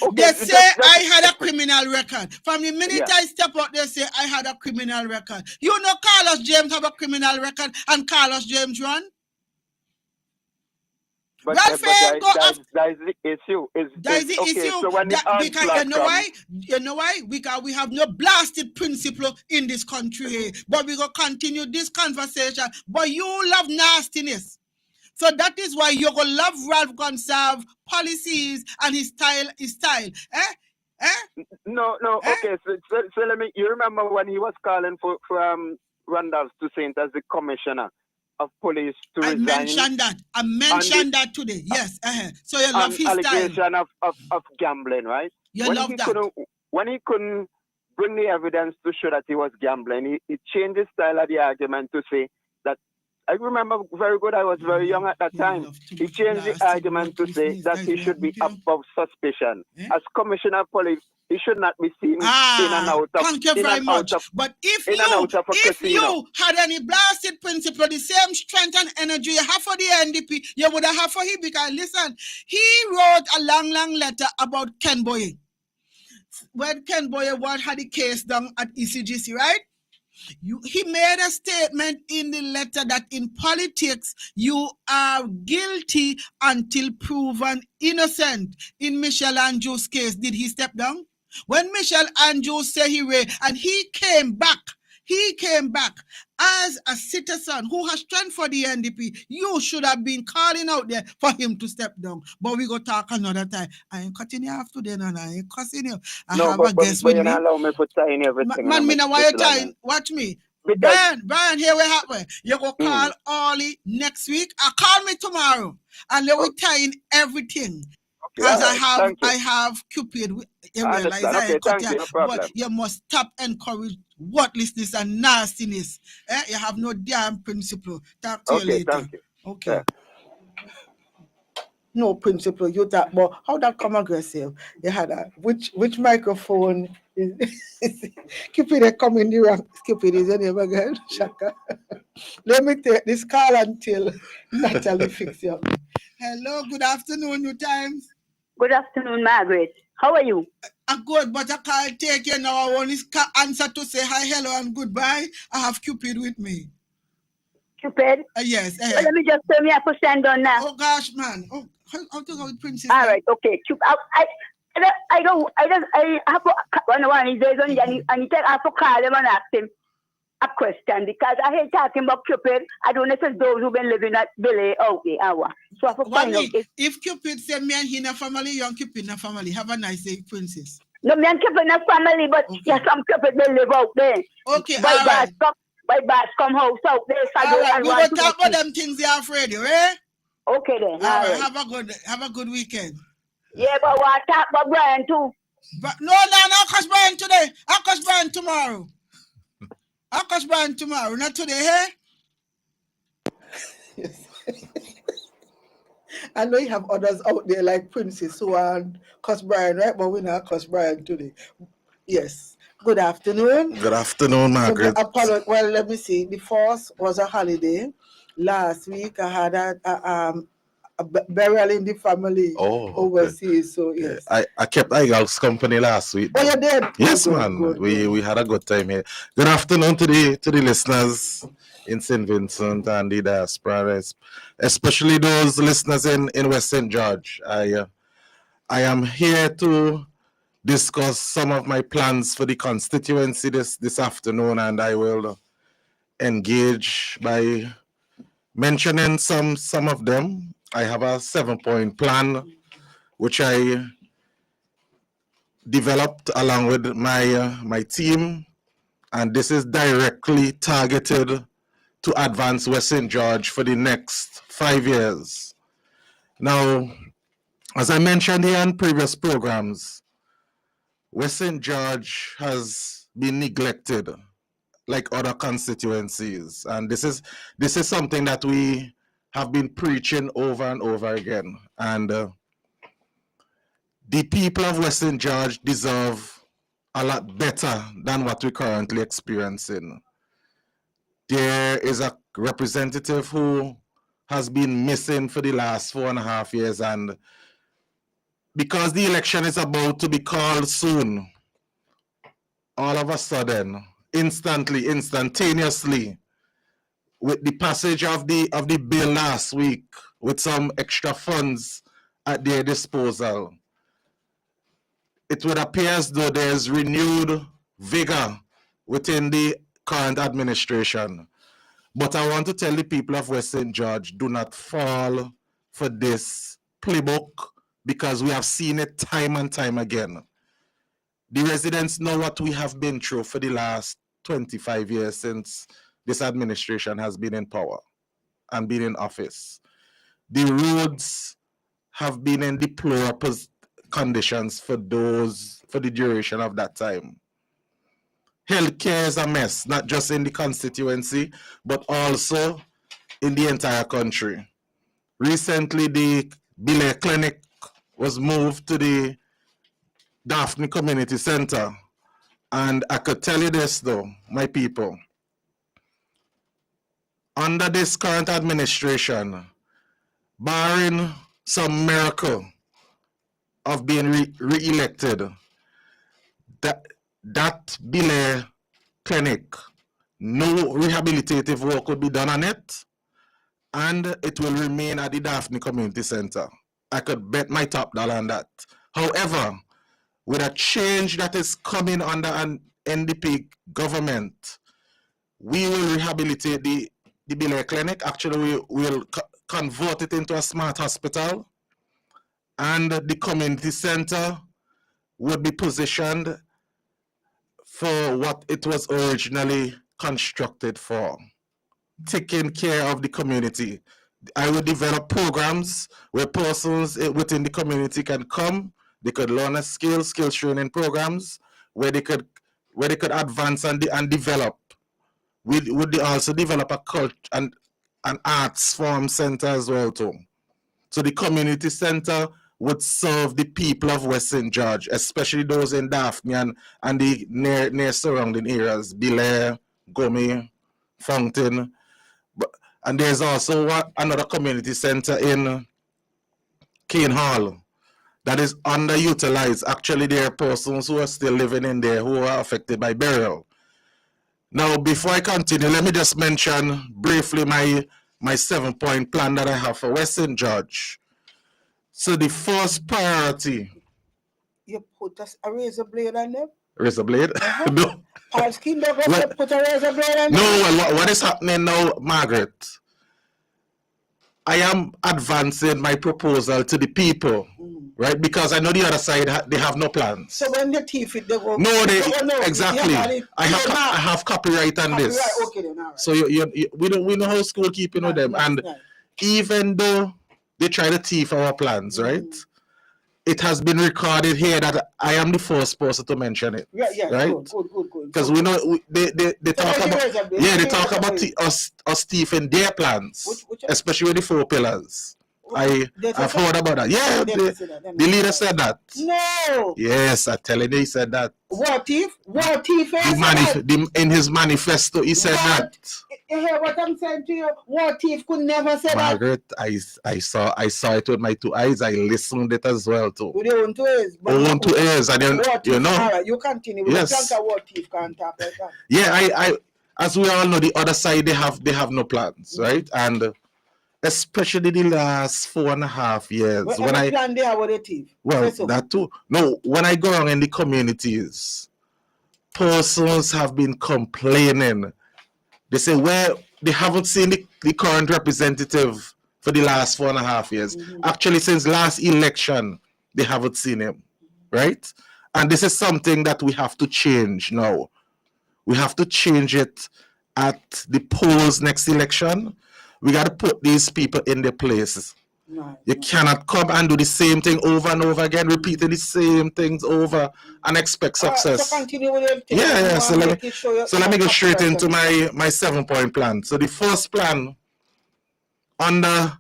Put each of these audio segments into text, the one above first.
Okay, They say I had a criminal record. From the minute I step out, they say I had a criminal record. You know Carlos James have a criminal record and Carlos James run? But Ralph ain't go after. that is the issue. That is the issue. So when the Because you know why? You know why? Because we have no blasted principle in this country. But we go continue this conversation. But you love nastiness. So that is why you go love Ralph Gonsalves policies and his style. No. Okay, so let me. You remember when he was calling for Randolph Toussaint as the commissioner of police to resign? I mentioned that today. Yes. So you love his allegation style. of gambling, right? You love that. When he couldn't bring the evidence to show that he was gambling, he changed his style of the argument to say that. I remember very good. I was very young at that time. He changed the argument to say that he should be above suspicion. As commissioner of police, he should not be seen in and out of. Thank you very much. But if you had any blasted principle, the same strength and energy you have for the NDP, you would have for him. Because listen, he wrote a long letter about Ken Boye. When Ken Boye had the case done at ECGC, right? He made a statement in the letter that in politics you are guilty until proven innocent. In Michelle Andrews' case, did he step down? When Michelle Andrews said he ran and he came back as a citizen who has strength for the NDP, you should have been calling out there for him to step down. But we go talk another time. I ain't cutting you off today, and I ain't cussing you. I have a guest with me. Allow me to tie in everything. Man, me know why you tying. Watch me. Brian, here we happen. You go call Ollie next week. Call me tomorrow. And then we tie in everything. Because I have Cupid. You realize I cut you, but you must stop encourage worthlessness and nastiness. You have no damn principle. Talk to you later. Thank you. Okay. Yeah. No principle. You talk about how that come aggressive. You had a which microphone is Cupid come in the wrong. Cupid is your name again. Shaka. Let me take this call until Natalie fix you up. Hello, good afternoon, New Times. Good afternoon, Margaret. How are you? I'm good, but I can't take you now. I want to answer to say hi, hello, and goodbye. I have Cupid with me. Cupid? Yes. Well, let me just tell me I have to stand on now. Oh gosh, man. Oh, how to go with Princess? All right, okay. I have one of these days and I have to call him and ask him a question because I hate talking about Cupid. I don't know if it's those who've been living at Billy hour. So I have to find out if Cupid say me and he in a family, you and Cupid in a family. Have a nice day, Princess. No, me and Cupid in a family, but some Cupid they live out there. Okay, all right. My boss come house out there. All right, we will talk about them things you're afraid of, eh? Okay then. All right. Have a good weekend. Yeah, but we'll talk about Brian too. But no, I'll catch Brian today. I'll catch Brian tomorrow. I'll catch Brian tomorrow, not today, eh? Yes. I know you have others out there like Princess who are Cuss Brian, right? But we're not Cuss Brian today. Yes. Good afternoon. Good afternoon, Margaret. Well, let me see. The 4th was a holiday. Last week I had a burial in the family overseas. So yes. I kept Igal's company last week. Oh, you did? Yes, man. We had a good time here. Good afternoon to the listeners in St. Vincent and the diaspora, especially those listeners in West St. George. I am here to discuss some of my plans for the constituency this afternoon, and I will engage by mentioning some of them. I have a 7-point plan which I developed along with my team, and this is directly targeted to advance West St. George for the next 5 years. Now, as I mentioned here in previous programs, West St. George has been neglected like other constituencies, and this is something that we have been preaching over and over again. And the people of West St. George deserve a lot better than what we're currently experiencing. There is a representative who has been missing for the last 4.5 years, and because the election is about to be called soon, all of a sudden, instantly, instantaneously, with the passage of the bill last week, with some extra funds at their disposal, it would appear as though there's renewed vigor within the current administration. But I want to tell the people of West St. George, do not fall for this playbook, because we have seen it time and time again. The residents know what we have been through for the last 25 years since this administration has been in power and been in office. The roads have been in deplorable conditions for the duration of that time. Healthcare is a mess, not just in the constituency, but also in the entire country. Recently, the Bile Clinic was moved to the Daphne Community Center. And I could tell you this though, my people, under this current administration, barring some miracle of being re-elected, that Bile Clinic, no rehabilitative work would be done on it, and it will remain at the Daphne Community Center. I could bet my top dollar on that. However, with a change that is coming under an NDP government, we will rehabilitate the Bile Clinic. Actually, we will convert it into a smart hospital, and the community center would be positioned for what it was originally constructed for, taking care of the community. I will develop programs where persons within the community can come, they could learn a skill training programs where they could advance and develop. We would also develop a culture and an arts form center as well too. So the community center would serve the people of West St. George, especially those in Daphne and the near surrounding areas, Belair, Gomé, Fountain. And there's also another community center in Cane Hall that is underutilized. Actually, there are persons who are still living in there who are affected by burial. Now, before I continue, let me just mention briefly my 7-point plan that I have for West St. George. So the first priority. You put a razor blade on them? Razor blade? No. Our skin don't put a razor blade on them? No, what is happening now, Margaret? I am advancing my proposal to the people, right? Because I know the other side, they have no plans. So when the thief it, they go... No, exactly. I have copyright on this. Okay, then, all right. So we know how school keeping with them. And even though they try to thief our plans, right? It has been recorded here that I am the first person to mention it. Yeah, right? Good. Because we know they talk about they talk about us thieving their plans, especially with the 4 pillars. I've heard about that. Yeah, the leader said that. No. Yes, I tell you, he said that. What thief? In his manifesto, he said that. You hear what I'm saying to you? What thief could never say Margaret, that. I saw it with my 2 eyes. I listened it as well too. With your own 2 ears. Own 2 ears, and then you know. All right, you continue. With yes. What thief can't talk like that. Yeah, I as we all know, the other side they have no plans, right? And especially the last 4.5 years. When I plan there with a thief. Well, that too. No, when I go around in the communities, persons have been complaining. They say, well, they haven't seen the current representative for the last 4.5 years. Actually, since last election, they haven't seen him, right? And this is something that we have to change now. We have to change it at the polls next election. We got to put these people in their places. You cannot come and do the same thing over and over again, repeating the same things over and expect success. So continue with everything. Yeah. So let me go straight into my 7-point plan. So the first plan under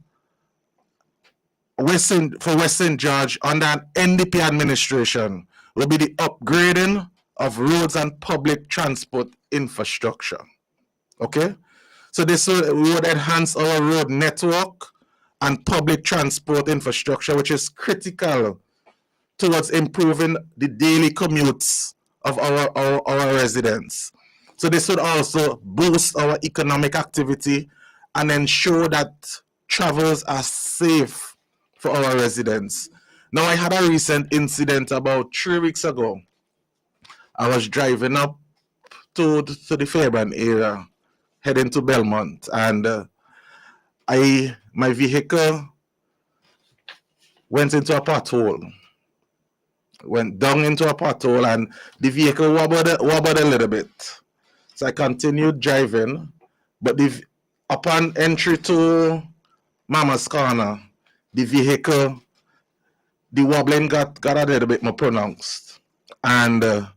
West St. George under an NDP administration will be the upgrading of roads and public transport infrastructure. Okay? So this would enhance our road network and public transport infrastructure, which is critical towards improving the daily commutes of our residents. So this would also boost our economic activity and ensure that travels are safe for our residents. Now, I had a recent incident about 3 weeks ago. I was driving up to the Fairbairn area, heading to Belmont, and my vehicle went into a pothole. Went down into a pothole, and the vehicle wobbled a little bit. So I continued driving, but upon entry to Mama's Corner, the vehicle, the wobbling got a little bit more pronounced. And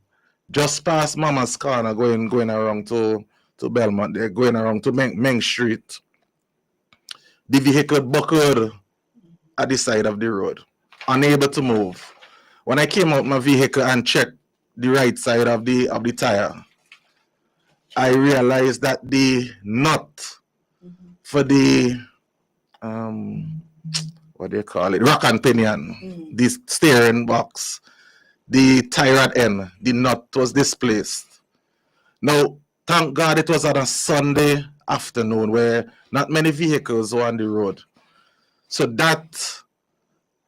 just past Mama's Corner, going around to Belmont, they're going around to Meng Street, the vehicle buckled at the side of the road, unable to move. When I came out my vehicle and checked the right side of the tire, I realized that the nut for the what do you call it, rock and pinion, the steering box, the tie rod end, the nut was displaced. Now, thank God it was on a Sunday afternoon where not many vehicles were on the road. So that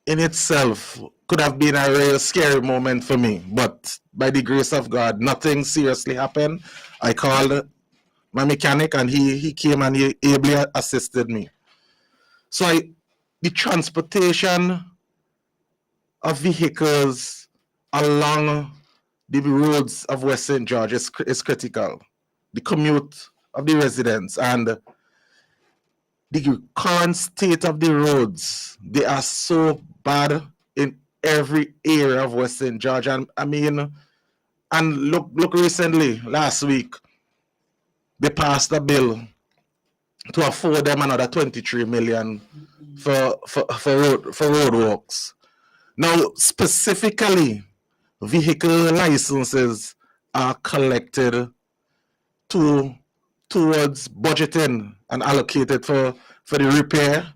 in itself could have been a real scary moment for me, but by the grace of God, nothing seriously happened. I called my mechanic and he came and he ably assisted me. So the transportation of vehicles along the roads of West St. George is critical. The commute of the residents and the current state of the roads, they are so bad in every area of West St. George. And I mean, and look recently, last week, they passed a bill to afford them another 23 million for road works. Now, specifically, vehicle licenses are collected towards budgeting and allocated for the repair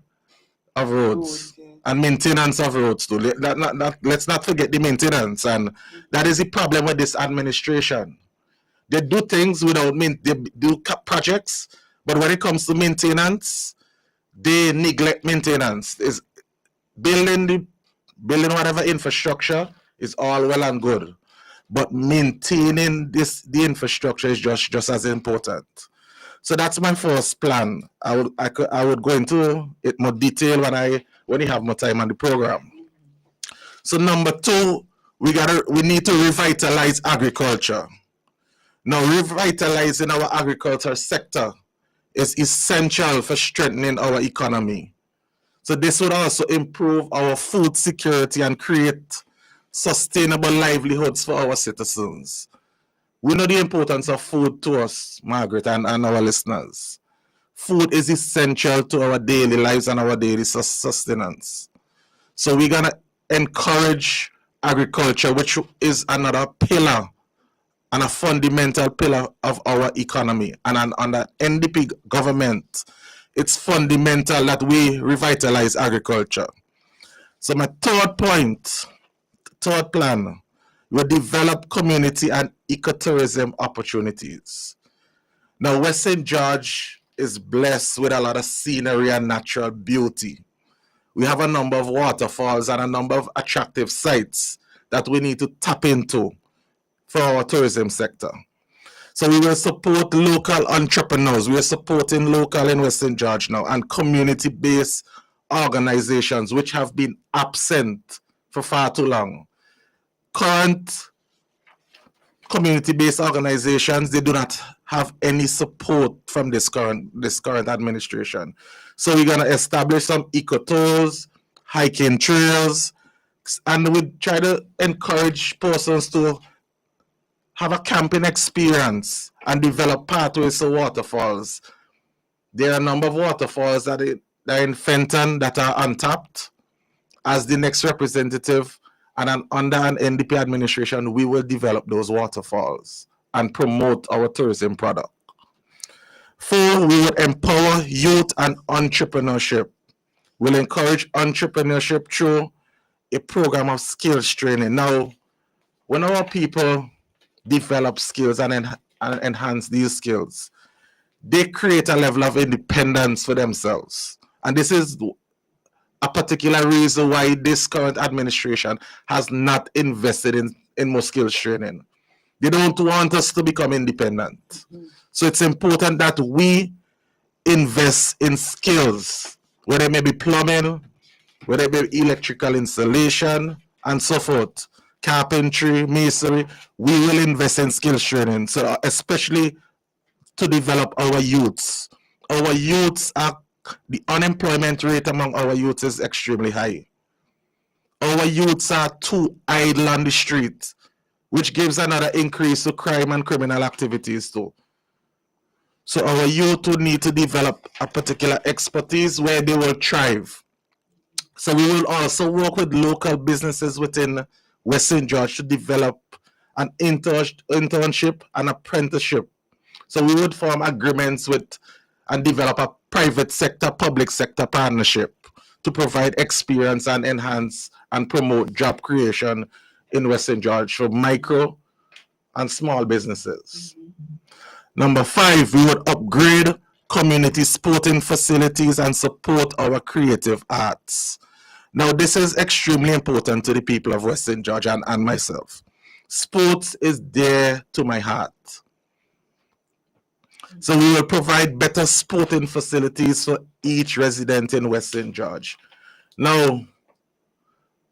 of roads and maintenance of roads too. Let's not forget the maintenance, and that is the problem with this administration. They do things without they do projects, but when it comes to maintenance, they neglect maintenance. Is building whatever infrastructure is all well and good, but maintaining the infrastructure is just as important. So that's my first plan. I would go into it more detail when you have more time on the program. So number two, we need to revitalize agriculture. Now, revitalizing our agriculture sector is essential for strengthening our economy. So this would also improve our food security and create sustainable livelihoods for our citizens. We know the importance of food to us, Margaret, and our listeners. Food is essential to our daily lives and our daily sustenance. So we're going to encourage agriculture, which is another pillar and a fundamental pillar of our economy. And under NDP government, it's fundamental that we revitalize agriculture. So my third plan, we develop community and ecotourism opportunities. Now, West St. George is blessed with a lot of scenery and natural beauty. We have a number of waterfalls and a number of attractive sites that we need to tap into for our tourism sector. So we will support local entrepreneurs. We are supporting local in West St. George now and community-based organizations which have been absent for far too long. Current community-based organizations, they do not have any support from this current administration. So we're gonna establish some eco-tours, hiking trails, and we try to encourage persons to have a camping experience and develop pathways to waterfalls. There are a number of waterfalls that are in Fenton that are untapped. As the next representative and under an NDP administration, we will develop those waterfalls and promote our tourism product. 4, we will empower youth and entrepreneurship. We'll encourage entrepreneurship through a program of skills training. Now, when our people develop skills and enhance these skills, they create a level of independence for themselves. And this is a particular reason why this current administration has not invested in more skills training. They don't want us to become independent. So it's important that we invest in skills, whether it may be plumbing, whether it be electrical installation, and so forth, carpentry, masonry. We will invest in skills training, so especially to develop our youths. Our youths are, the unemployment rate among our youths is extremely high. Our youths are too idle on the street, which gives another increase to crime and criminal activities too. So our youth will need to develop a particular expertise where they will thrive. So we will also work with local businesses within Western George to develop an internship and apprenticeship. So we would form agreements with and develop a private sector, public sector partnership to provide experience and enhance and promote job creation in Western George for micro and small businesses. Number 5, we would upgrade community sporting facilities and support our creative arts. Now, this is extremely important to the people of Western George and myself. Sports is dear to my heart. So we will provide better sporting facilities for each resident in Western George. Now,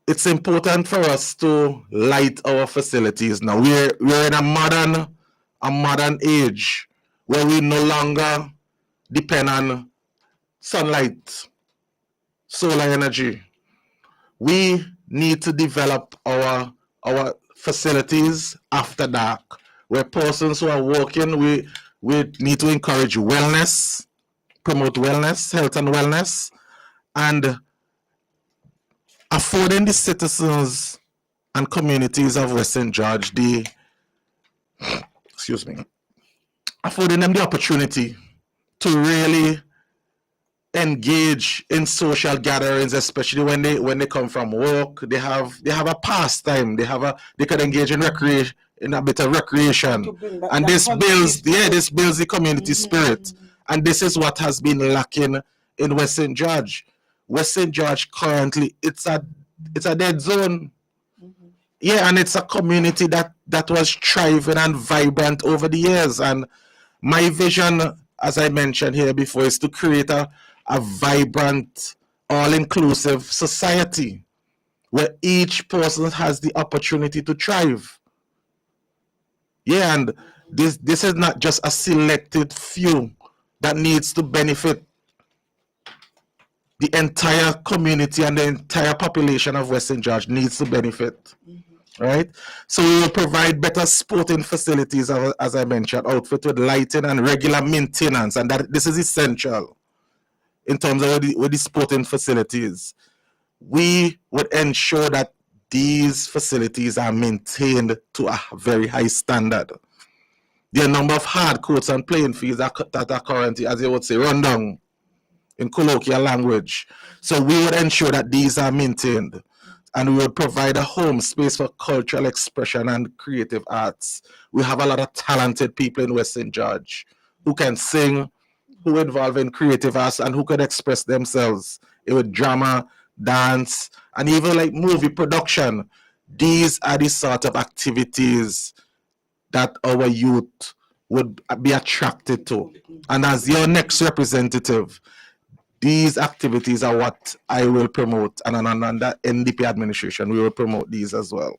it's important for us to light our facilities. Now, we're in a modern age where we no longer depend on sunlight, solar energy. We need to develop our facilities after dark, where persons who are working, we need to encourage wellness, promote wellness, health and wellness, and affording the citizens and communities of Western George affording them the opportunity to really engage in social gatherings, especially when they come from work. They have a pastime. They can engage in recreation, in a bit of recreation, and this builds the community spirit. And this is what has been lacking in Western George. Western George currently, it's a dead zone. Yeah, and it's a community that was thriving and vibrant over the years. And my vision, as I mentioned here before, is to create a vibrant, all-inclusive society where each person has the opportunity to thrive. Yeah, and this is not just a selected few that needs to benefit. The entire community and the entire population of Western George needs to benefit. Right? So we will provide better sporting facilities, as I mentioned, outfit with lighting and regular maintenance, and that this is essential in terms of what the sporting facilities. We would ensure that these facilities are maintained to a very high standard. The number of hard courts and playing fields that are currently, as you would say, run down in colloquial language. So we would ensure that these are maintained, and we would provide a home space for cultural expression and creative arts. We have a lot of talented people in Western George who can sing, who involve in creative arts, and who can express themselves with drama, dance, and even like movie production. These are the sort of activities that our youth would be attracted to. And as your next representative, these activities are what I will promote, and under NDP administration, we will promote these as well.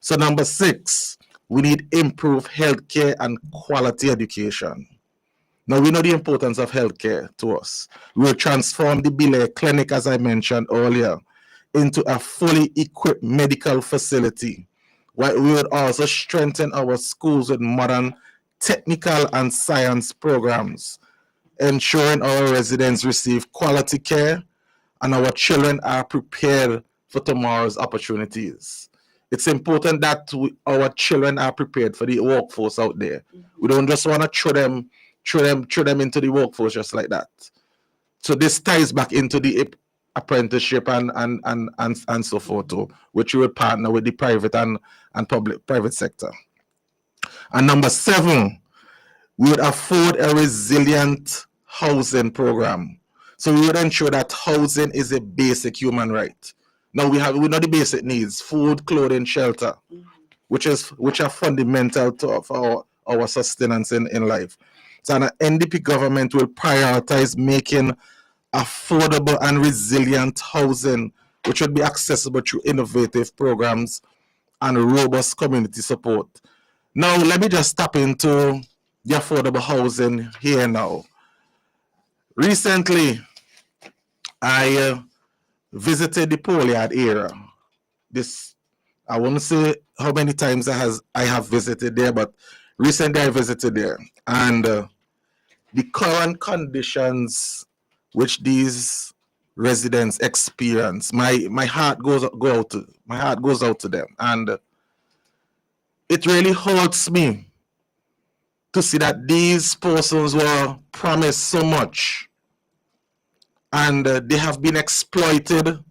So number 6, we need improved healthcare and quality education. Now, we know the importance of healthcare to us. We will transform the Belay Clinic, as I mentioned earlier, into a fully equipped medical facility. We would also strengthen our schools with modern technical and science programs, ensuring our residents receive quality care and our children are prepared for tomorrow's opportunities. It's important that our children are prepared for the workforce out there. We don't just want to throw them into the workforce just like that. So this ties back into the apprenticeship and so forth too, which we would partner with the private and private sector. And number 7, we would afford a resilient housing program. So we would ensure that housing is a basic human right. Now we know the basic needs: food, clothing, shelter, which are fundamental for our sustenance in life. So an NDP government will prioritize making affordable and resilient housing, which would be accessible through innovative programs and robust community support. Now, let me just tap into the affordable housing here now. Recently, I visited the Poleyard area. I won't say how many times I have visited there, but recently I visited there, and the current conditions which these residents experience, my heart goes out to them, and it really hurts me to see that these persons were promised so much, and they have been exploited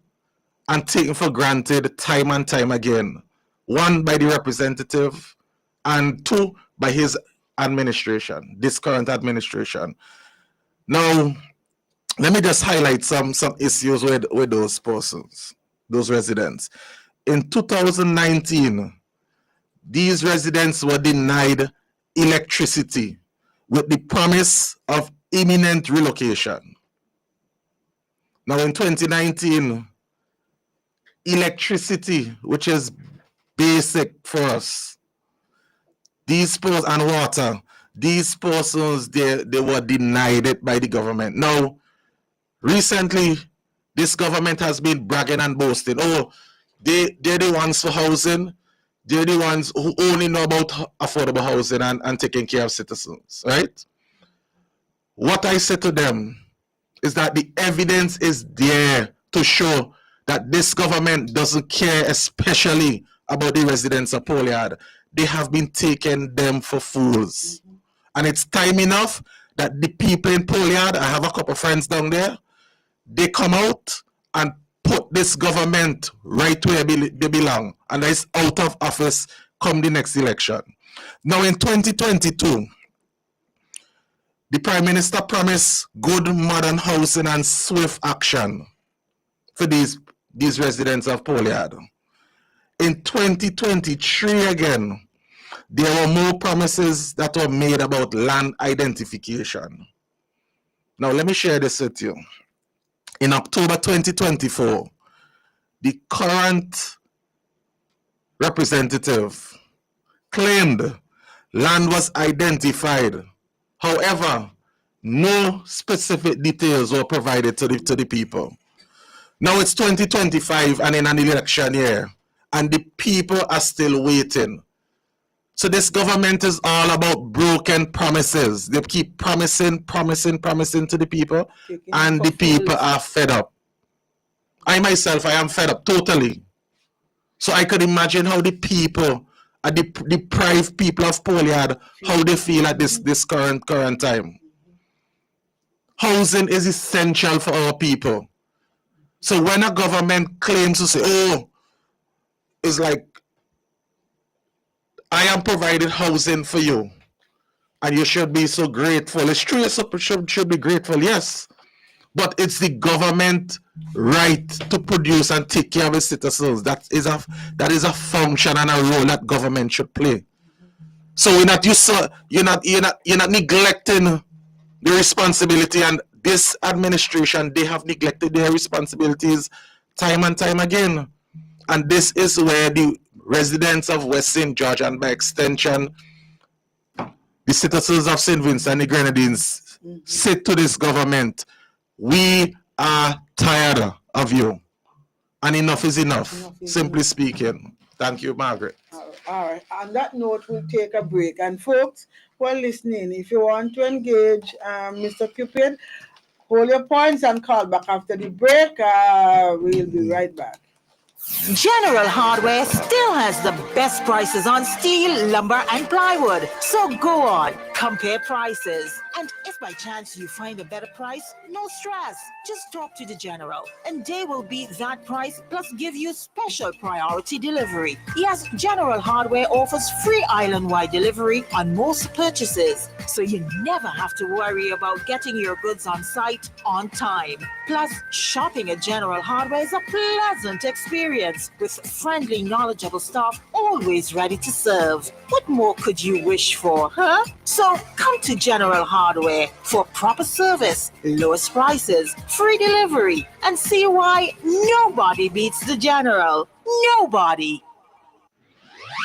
and taken for granted time and time again. 1, by the representative, and 2, by his administration, this current administration. Now, let me just highlight some issues with those persons, those residents. In 2019, these residents were denied electricity with the promise of imminent relocation. Now, in 2019, electricity, which is basic for us, these persons, and water, these persons, they were denied it by the government. Now, recently, this government has been bragging and boasting, oh, they're the ones for housing, they're the ones who only know about affordable housing and taking care of citizens, right? What I say to them is that the evidence is there to show that this government doesn't care, especially about the residents of Poleyard. They have been taking them for fools. And it's time enough that the people in Poleyard, I have a couple of friends down there, they come out and put this government right where they belong, and that is out of office come the next election. Now in 2022, the Prime Minister promised good modern housing and swift action for these residents of Poleyard. In 2023 again, there were more promises that were made about land identification. Now let me share this with you. In October 2024, the current representative claimed land was identified. However, no specific details were provided to the people. Now it's 2025 and in an election year, and the people are still waiting. So this government is all about broken promises. They keep promising to the people, and the people are fed up. I myself, I am fed up totally. So I could imagine how the people, the deprived people of Poleyard, how they feel at this current time. Housing is essential for our people. So when a government claims to say, oh, it's like, I am providing housing for you, and you should be so grateful. It's true, you should be grateful, yes. But it's the government right to produce and take care of its citizens. That is a function and a role that government should play. So you're not neglecting the responsibility, and this administration, they have neglected their responsibilities time and time again. And this is where the residents of West St. George, and by extension, the citizens of St. Vincent and the Grenadines, say to this government, we are tired of you, and enough is enough, simply speaking. Thank you, Margaret. All right. On that note, we'll take a break. And folks who are listening, if you want to engage Mr. Cupid, hold your points and call back after the break. We'll be right back. General Hardware still has the best prices on steel, lumber, and plywood. So go on, compare prices. And if If by chance you find a better price, no stress. Just talk to the General and they will beat that price plus give you special priority delivery. Yes, General Hardware offers free island-wide delivery on most purchases, so you never have to worry about getting your goods on site on time. Plus, shopping at General Hardware is a pleasant experience with friendly, knowledgeable staff always ready to serve. What more could you wish for, huh? So come to General Hardware for proper service, lowest prices, free delivery, and see why nobody beats the General. Nobody.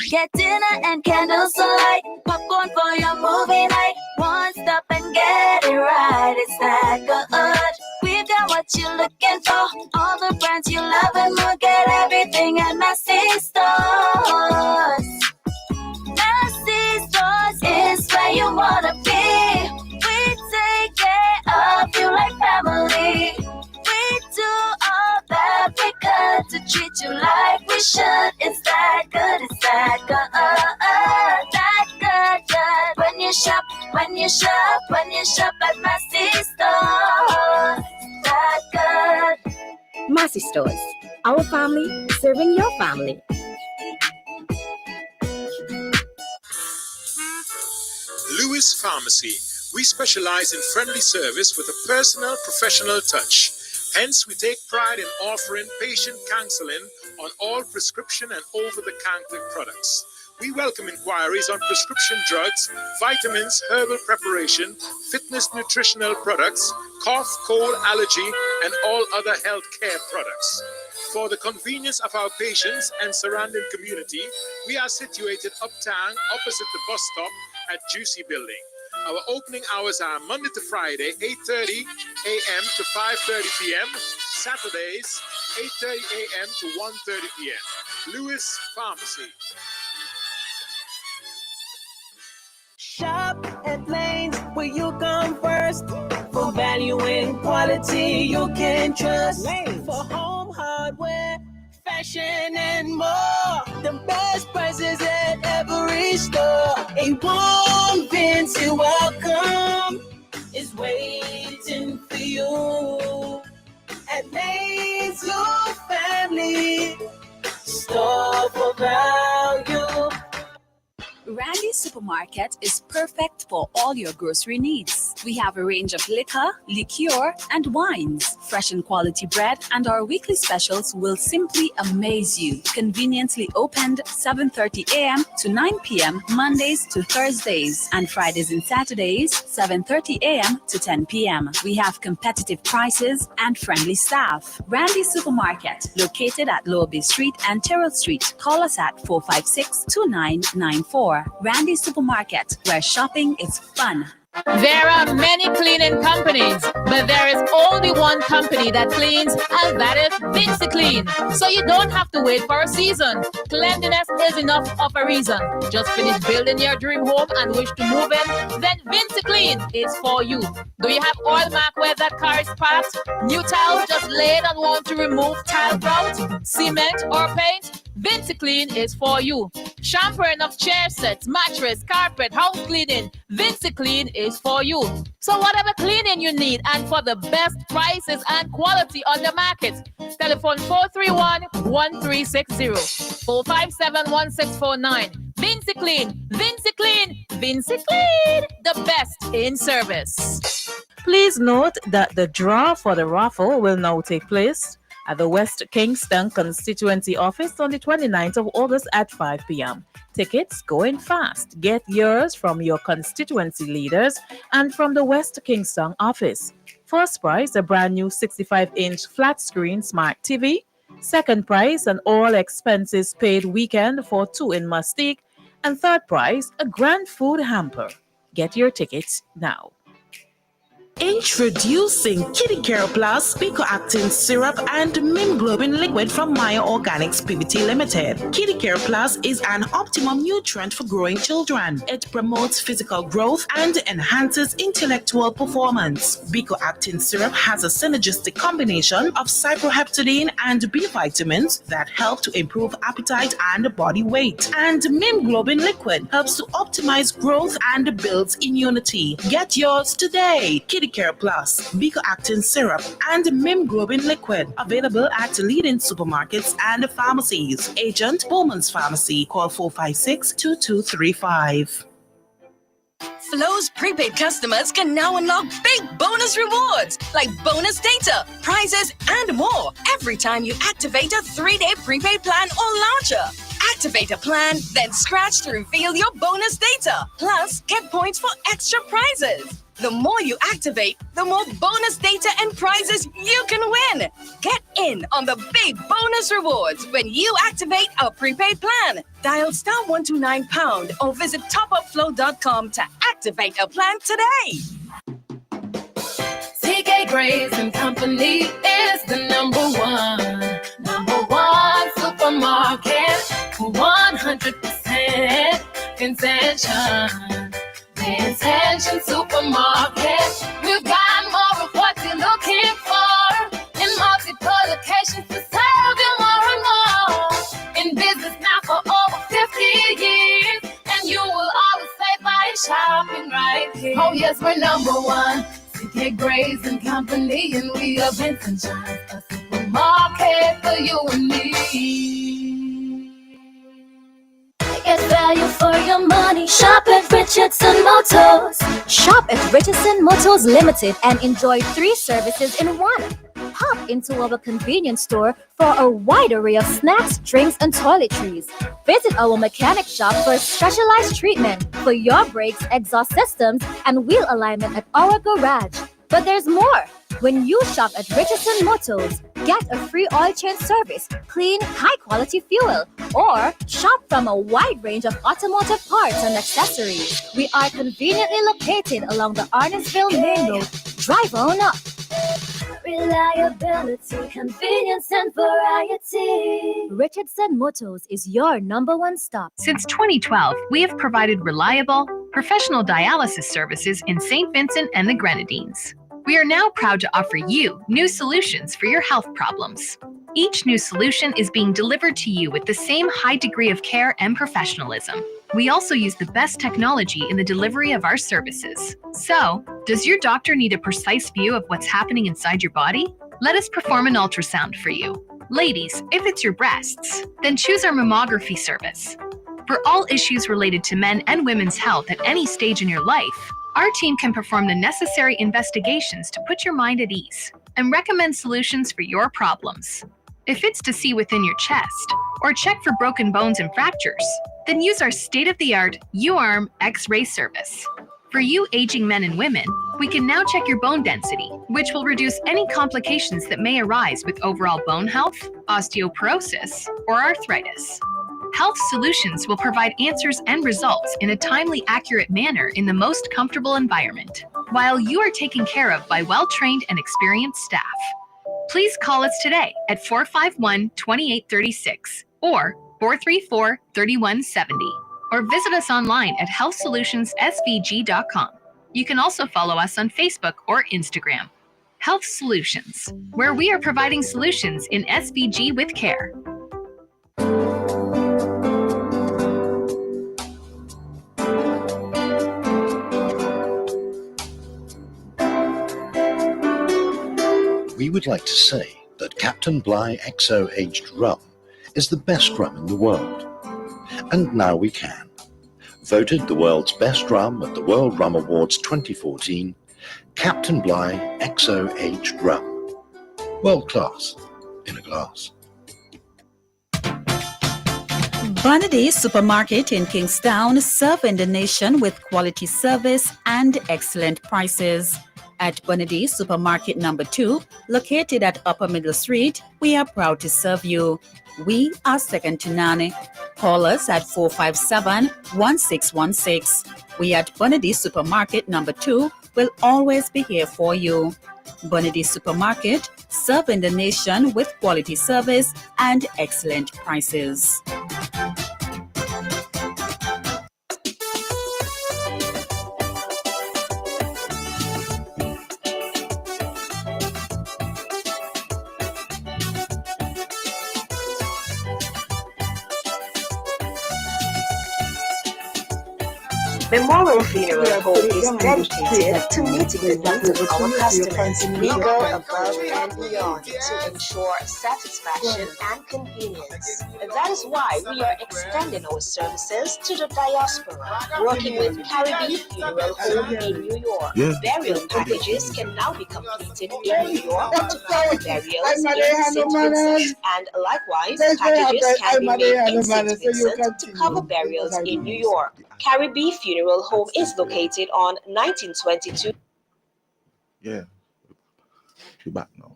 Get dinner and candles alight, popcorn for your movie night. One stop and get it right. It's that good. We've got what you're looking for. All the brands you love and more. Get everything at Massy Stores. Massy Stores is where you wanna be. We take care of you like family. We do all that we could to treat you like we should. It's that good, it's that good. That good. When you shop at Massy Stores. That good. Massy Stores, our family serving your family. Lewis Pharmacy. We specialize in friendly service with a personal, professional touch. Hence, we take pride in offering patient counseling on all prescription and over-the-counter products. We welcome inquiries on prescription drugs, vitamins, herbal preparation, fitness nutritional products, cough, cold, allergy, and all other health care products. For the convenience of our patients and surrounding community, we are situated uptown opposite the bus stop at Juicy Building. Our opening hours are Monday to Friday, 8:30 a.m. to 5:30 p.m. Saturdays, 8:30 a.m. to 1:30 p.m. Lewis Pharmacy. Shop at Lanes where you come first. For value and quality you can trust. Lanes. For home hardware, fashion and more. The best prices at every store. A warm Vincy welcome is waiting for you. At Lanes, your family store for value. Randy's Supermarket is perfect for all your grocery needs. We have a range of liquor, liqueur, and wines, fresh and quality bread, and our weekly specials will simply amaze you. Conveniently opened 7:30 a.m. to 9 p.m. Mondays to Thursdays, and Fridays and Saturdays 7:30 a.m. to 10 p.m. We have competitive prices and friendly staff. Randy's Supermarket, located at Lower Bay Street and Terrell Street. Call us at 456-2994. Randy's Supermarket, where shopping is fun. There are many cleaning companies, but there is only one company that cleans, and that is Vincy Clean. So you don't have to wait for a season. Cleanliness is enough of a reason. Just finish building your dream home and wish to move in? Then Vincy Clean is for you. Do you have oil mark where that car is parked? New tile just laid and want to remove tile grout, cement or paint? Vincy Clean is for you. Shampooing of chair sets, mattress, carpet, house cleaning. Vincy Clean is for you. So whatever cleaning you need and for the best prices and quality on the market, telephone 431-1360, 457-1649. Vincy Clean, Vincy Clean, Vincy Clean, the best in service. Please note that the draw for the raffle will now take place at the West Kingston Constituency Office on the 29th of August at 5 p.m. Tickets going fast. Get yours from your constituency leaders and from the West Kingston office. First prize, a brand new 65-inch flat screen smart TV. Second prize, an all expenses paid weekend for two in Mustique. And third prize, a grand food hamper. Get your tickets now. Introducing Kitty Care Plus Picoactin Syrup and Mimglobin Liquid from Maya Organics PBT Limited. Kitty Care Plus is an optimum nutrient for growing children. It promotes physical growth and enhances intellectual performance. Picoactin Syrup has a synergistic combination of cyproheptadine and B vitamins that help to improve appetite and body weight. And Mimglobin Liquid helps to optimize growth and builds immunity. Get yours today. Kitty Care Plus, Picoactin Syrup, and Mimglobin Liquid. Available at leading supermarkets and pharmacies. Agent Bowman's Pharmacy. Call 456-2235. Flo's prepaid customers can now unlock big bonus rewards like bonus data, prizes, and more every time you activate a 3-day prepaid plan or launcher. Activate a plan, then scratch to reveal your bonus data. Plus, get points for extra prizes. The more you activate, the more bonus data and prizes you can win. Get in on the big bonus rewards when you activate a prepaid plan. Dial *129# or visit topupflow.com to activate a plan today. CK Grace and Company is the number one supermarket, 100% intention. The Intention Supermarket. We've got more of what you're looking for in multiple locations to serve you more and more. In business now for over 50 years, and you will always say by shopping right here. Oh yes, we're number one. CK Grace and Company, and we are Vincent Johns, a supermarket for you and me. Get value for your money. Shop at Richardson Motors. Shop at Richardson Motors Limited and enjoy 3 services in one. Pop into our convenience store for a wide array of snacks, drinks, and toiletries. Visit our mechanic shop for specialized treatment for your brakes, exhaust systems, and wheel alignment at our garage. But there's more. When you shop at Richardson Motors, get a free oil change service, clean, high-quality fuel, or shop from a wide range of automotive parts and accessories. We are conveniently located along the Arnesville Main Road. Drive on up. Reliability, convenience, and variety. Richardson Motors is your number one stop. Since 2012, we have provided reliable, professional dialysis services in St. Vincent and the Grenadines. We are now proud to offer you new solutions for your health problems. Each new solution is being delivered to you with the same high degree of care and professionalism. We also use the best technology in the delivery of our services. So, does your doctor need a precise view of what's happening inside your body? Let us perform an ultrasound for you. Ladies, if it's your breasts, then choose our mammography service. For all issues related to men and women's health at any stage in your life, our team can perform the necessary investigations to put your mind at ease and recommend solutions for your problems. If it's to see within your chest or check for broken bones and fractures, then use our state-of-the-art U-Arm X-ray service. For you aging men and women, we can now check your bone density, which will reduce any complications that may arise with overall bone health, osteoporosis, or arthritis. Health Solutions will provide answers and results in a timely, accurate manner in the most comfortable environment, while you are taken care of by well-trained and experienced staff. Please call us today at 451-2836 or 434-3170, or visit us online at healthsolutionssvg.com. You can also follow us on Facebook or Instagram. Health Solutions, where we are providing solutions in SVG with care. We would like to say that Captain Bligh XO Aged Rum is the best rum in the world. And now we can. Voted the world's best rum at the World Rum Awards 2014, Captain Bligh XO Aged Rum. World class in a glass. Bonady Supermarket in Kingstown, serving the nation with quality service and excellent prices. At Bonady Supermarket number 2, located at Upper Middle Street, we are proud to serve you. We are second to none. Call us at 457-1616. We at Bonady Supermarket number 2 will always be here for you. Bonidi Supermarket, serving the nation with quality service and excellent prices. Memorial Funeral Home is dedicated to meeting the needs of our customers. We go above and beyond to ensure satisfaction and convenience. That is why we are extending our services to the diaspora, working with Caribbean Funeral Home in New York. Burial packages can now be completed in New York to cover burials in St. Vincent, and likewise, packages can be made in St. Vincent to cover burials in New York. Caribbean Funeral Home is located on 1922. Yeah. You're back now.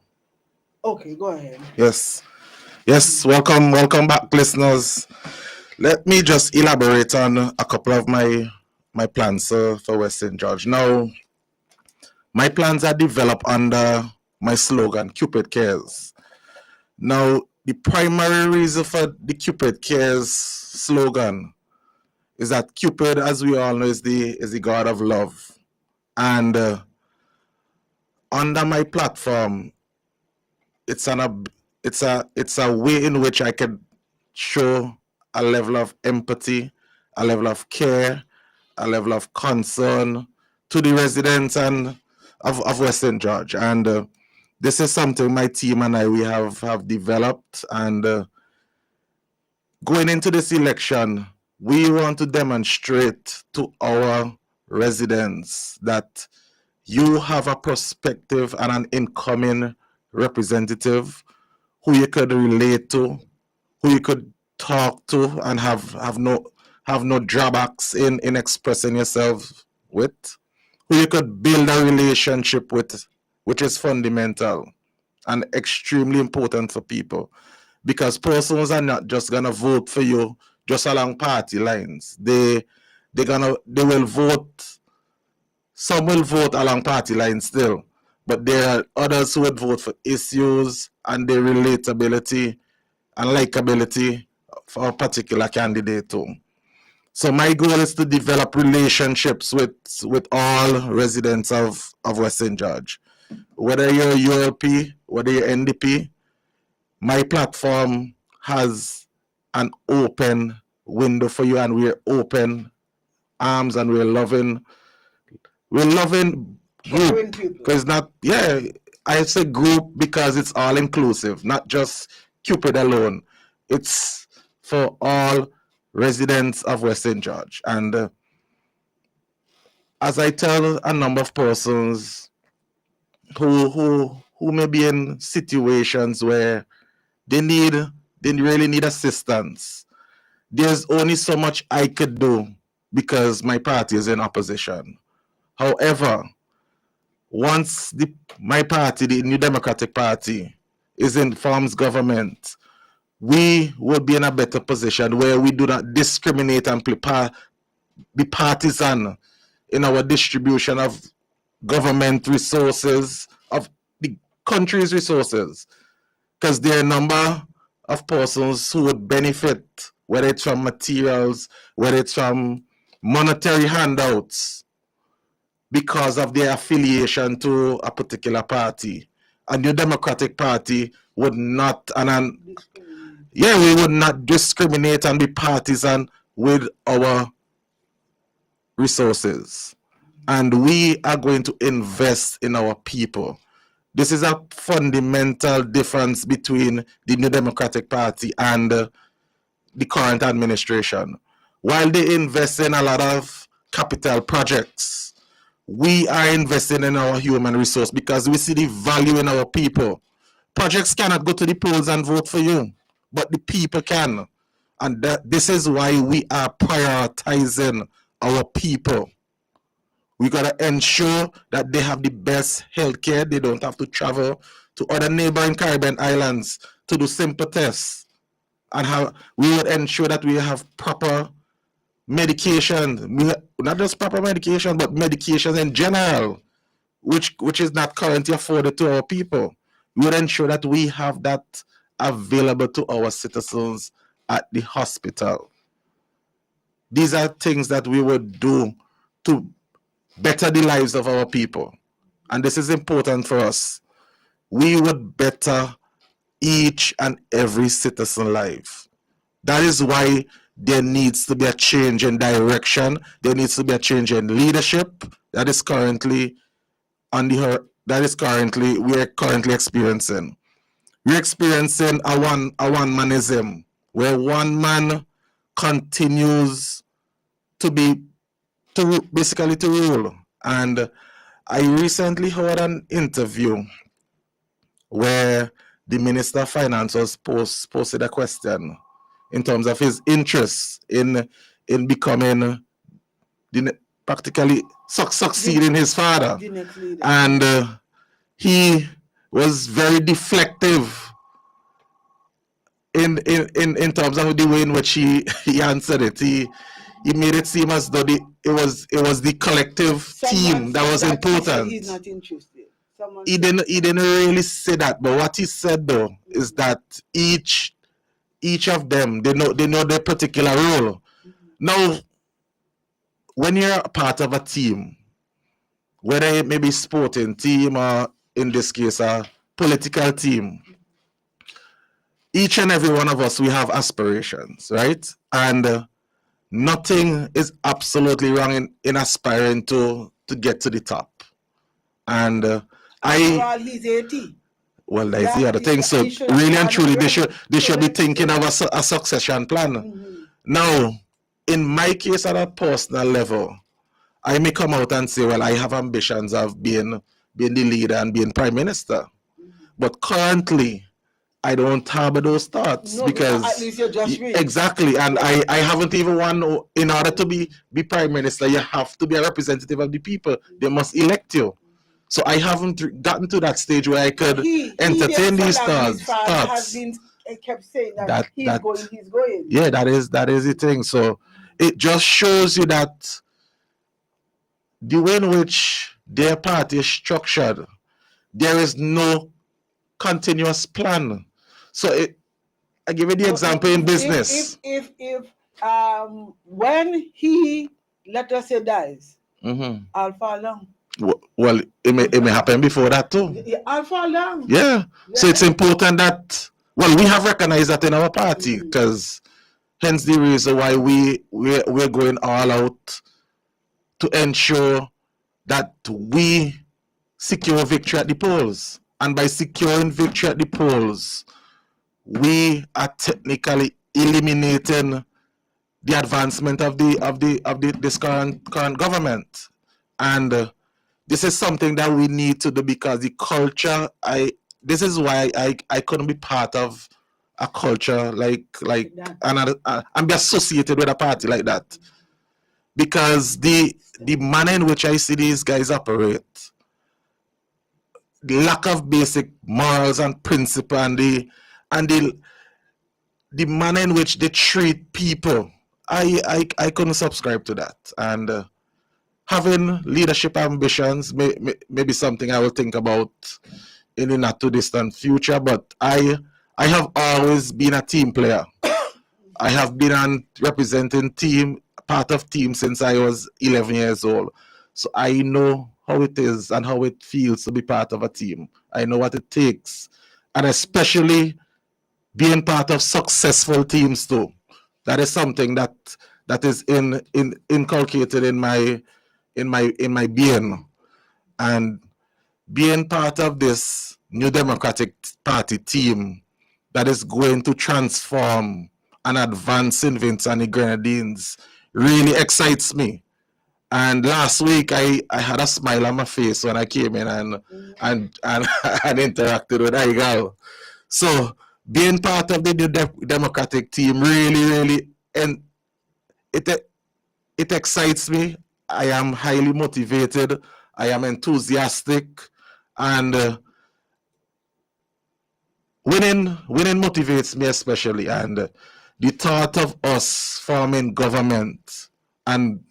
Okay, go ahead. Yes. Yes, welcome back, listeners. Let me just elaborate on a couple of my plans for West St. George. Now, my plans are developed under my slogan, Cupid Cares. Now, the primary reason for the Cupid Cares slogan is that Cupid, as we all know, is the god of love. And under my platform, it's a way in which I can show a level of empathy, a level of care, a level of concern to the residents and of West St. George. And this is something my team and we have developed. And going into this election, we want to demonstrate to our residents that you have a prospective and an incoming representative who you could relate to, who you could talk to and have no drawbacks in expressing yourself with, who you could build a relationship with, which is fundamental and extremely important for people. Because persons are not just gonna vote for you just along party lines. They will vote. Some will vote along party lines still, but there are others who would vote for issues and their relatability and likability for a particular candidate too. So my goal is to develop relationships with all residents of West St. George. Whether you're ULP, whether you're NDP, my platform has an open window for you, and we're open arms and we're loving group. Because I say group because it's all inclusive, not just Cupid alone. It's for all residents of West St. George. And as I tell a number of persons who may be in situations where they really need assistance, there's only so much I could do because my party is in opposition. However, once my party, the New Democratic Party, forms government, we will be in a better position where we do not discriminate and be partisan in our distribution of government resources, of the country's resources. Because there are a number of persons who would benefit, whether it's from materials, whether it's from monetary handouts, because of their affiliation to a particular party. A New Democratic Party would not, we would not discriminate and be partisan with our resources. And we are going to invest in our people. This is a fundamental difference between the New Democratic Party and the current administration. While they invest in a lot of capital projects, we are investing in our human resource because we see the value in our people. Projects cannot go to the polls and vote for you, but the people can. And this is why we are prioritizing our people. We got to ensure that they have the best healthcare. They don't have to travel to other neighboring Caribbean islands to do simple tests. And we will ensure that we have proper medication, not just proper medication, but medications in general which is not currently afforded to our people. We would ensure that we have that available to our citizens at the hospital. These are things that we would do to better the lives of our people. And this is important for us. We would better each and every citizen life. That is why there needs to be a change in direction. There needs to be a change in leadership that is currently we're currently experiencing. We're experiencing a one-manism, where one man continues to basically to rule. And I recently heard an interview where the Minister of Finance was posted a question in terms of his interest in becoming practically succeeding his father. And he was very deflective in terms of the way in which he answered it. He made it seem as though it was the collective team that was important. He's not interested. He didn't really say that, but what he said though is that each of them, they know their particular role. Now, when you're a part of a team, whether it may be sporting team or in this case a political team, each and every one of us, we have aspirations, right? And nothing is absolutely wrong in aspiring to get to the top. And he's 80. Well, that's the other thing. So really and truly, they should be thinking of a succession plan. Now, in my case, at a personal level, I may come out and say, well, I have ambitions of being the leader and being prime minister. But currently, I don't harbor those thoughts because at least you're just exactly, and I haven't even won. In order to be prime minister, you have to be a representative of the people. They must elect you. So I haven't gotten to that stage where I could entertain these thoughts. Kept saying that he's going. Yeah, that is the thing. So it just shows you that the way in which their party is structured, there is no continuous plan. So I give you the example in business. If when he, let us say, dies, I'll fall down. Well, it may happen before that too. I'll fall down. Yeah. So it's important that, well, we have recognized that in our party, because hence the reason why we're going all out to ensure that we secure victory at the polls. And by securing victory at the polls, we are technically eliminating the advancement of this current government. And this is something that we need to do, because the culture, this is why I couldn't be part of a culture and be associated with a party like that. Because the manner in which I see these guys operate, the lack of basic morals and principle, and the manner in which they treat people, I couldn't subscribe to that. And having leadership ambitions may be something I will think about in the not too distant future. But I have always been a team player. I have been representing part of team since I was 11 years old. So I know how it is and how it feels to be part of a team. I know what it takes, and especially being part of successful teams too. That is something that is inculcated in my being. And being part of this New Democratic Party team that is going to transform and advance St. Vincent and the Grenadines really excites me. And last week I had a smile on my face when I came in and interacted with Igal. So being part of the New Democratic team really, and it excites me. I am highly motivated. I am enthusiastic, and winning motivates me especially. And the thought of us forming government and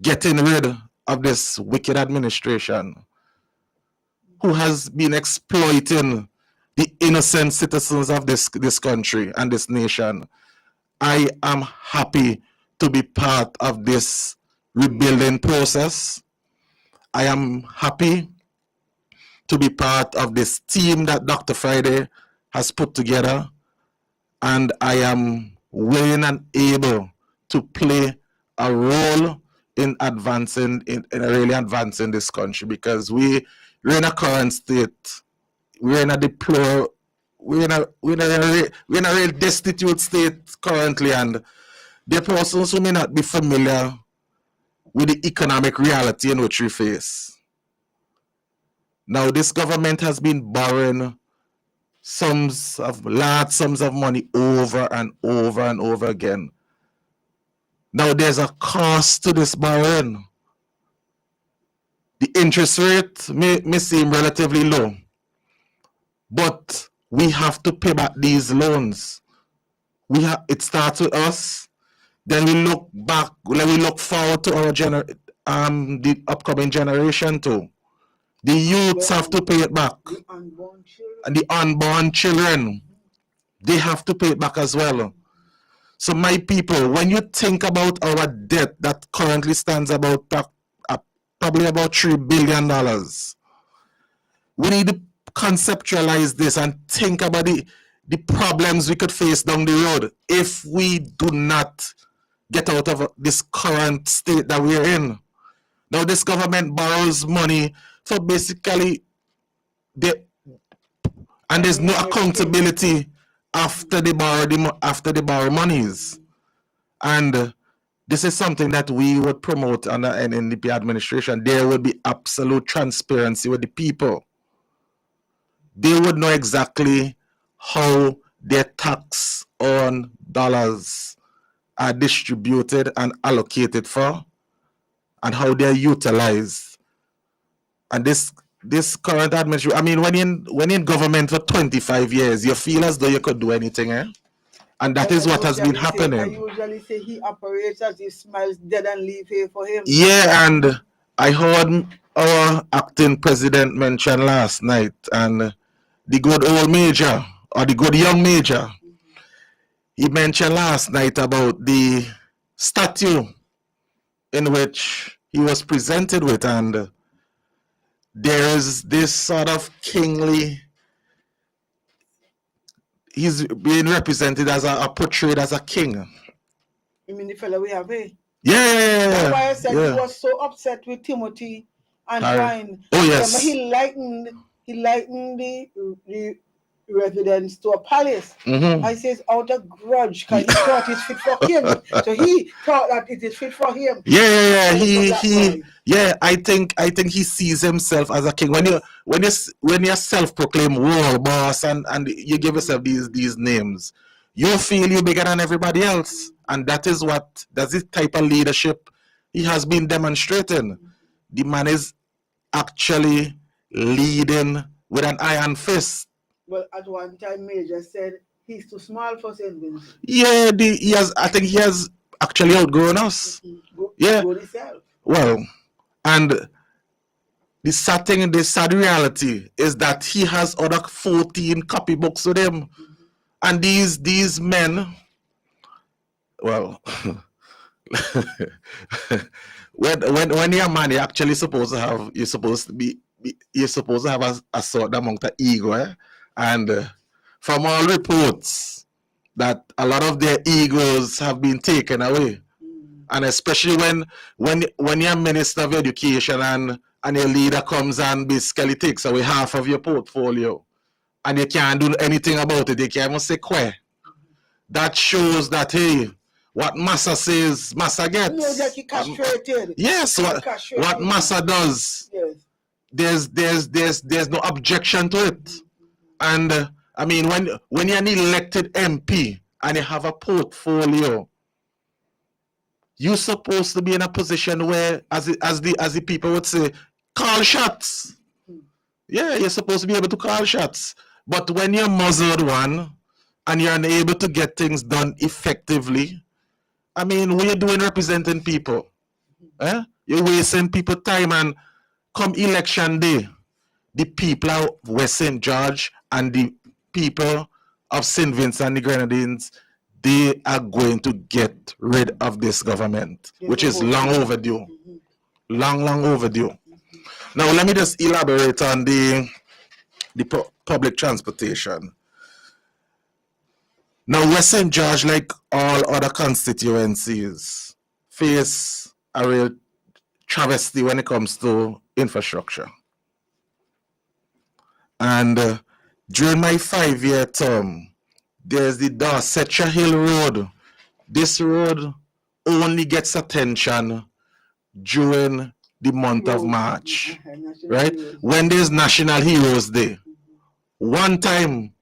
getting rid of this wicked administration who has been exploiting the innocent citizens of this country and this nation. I am happy to be part of this rebuilding process. I am happy to be part of this team that Dr. Friday has put together, and I am willing and able to play a role in advancing, in really advancing this country, because we're in a current state. We're in a we're in a real destitute state currently, and there are persons who may not be familiar with the economic reality in which we face. Now, this government has been borrowing large sums of money over and over and over again. Now, there's a cost to this borrowing. The interest rate may seem relatively low, but we have to pay back these loans. It starts with us, then we look back, we look forward to our the upcoming generation too. The youths have to pay it back. And the unborn children, they have to pay it back as well. So my people, when you think about our debt that currently stands about probably about $3 billion, we need to conceptualize this and think about the problems we could face down the road if we do not get out of this current state that we're in. Now, this government borrows money for basically and there's no accountability after they borrow monies. And this is something that we would promote under an NDP administration. There would be absolute transparency with the people. They would know exactly how their tax on dollars are distributed and allocated for, and how they're utilized. And this current administration, I mean, when in government for 25 years, you feel as though you could do anything, eh? And that is what has been happening. I usually say he operates as he smiles dead and leave here for him. Yeah, and I heard our acting president mention last night, and the good old major, or the good young major, he mentioned last night about the statue in which he was presented with, and there is this sort of kingly, he's being represented as portrayed as a king. You mean the fellow we have here? Yeah. That's why I said he was so upset with Timothy and Ryan. Oh yes. He lightened the residents to a palace. I says out of grudge because he thought it's fit for him. So he thought that it is fit for him. Yeah. I think he sees himself as a king. When you're self-proclaimed world boss and you give yourself these names, you feel you're bigger than everybody else, and that's the type of leadership he has been demonstrating. The man is actually leading with an iron fist. Well, at one time, Major said he's too small for St. Vincent. Yeah, I think he has actually outgrown us. Well, and the sad reality is that he has other 14 copybooks with him. And these men, well, when you're a man, you're actually supposed to have, you're supposed to have a certain amount of ego, eh? And from all reports that a lot of their egos have been taken away. And especially when you're Minister of Education and your leader comes and basically takes away half of your portfolio and you can't do anything about it, you can't even say queer. That shows that, hey, what Massa says, Massa gets. No, that he castrated. Yes, what Massa does, there's no objection to it. And I mean, when you're an elected MP and you have a portfolio, you're supposed to be in a position where, as the people would say, call shots. Yeah, you're supposed to be able to call shots. But when you're muzzled one and you're unable to get things done effectively, I mean, what you're doing representing people, you're wasting people's time, and come election day, the people of West St. George and the people of St. Vincent and the Grenadines, they are going to get rid of this government, which is long overdue. Long overdue. Now, let me just elaborate on the public transportation. Now, West St. George, like all other constituencies, face a real travesty when it comes to infrastructure. And during my 5-year term, there's the Dorsetshire Hill Road. This road only gets attention during the month of March, right? When there's National Heroes Day. One time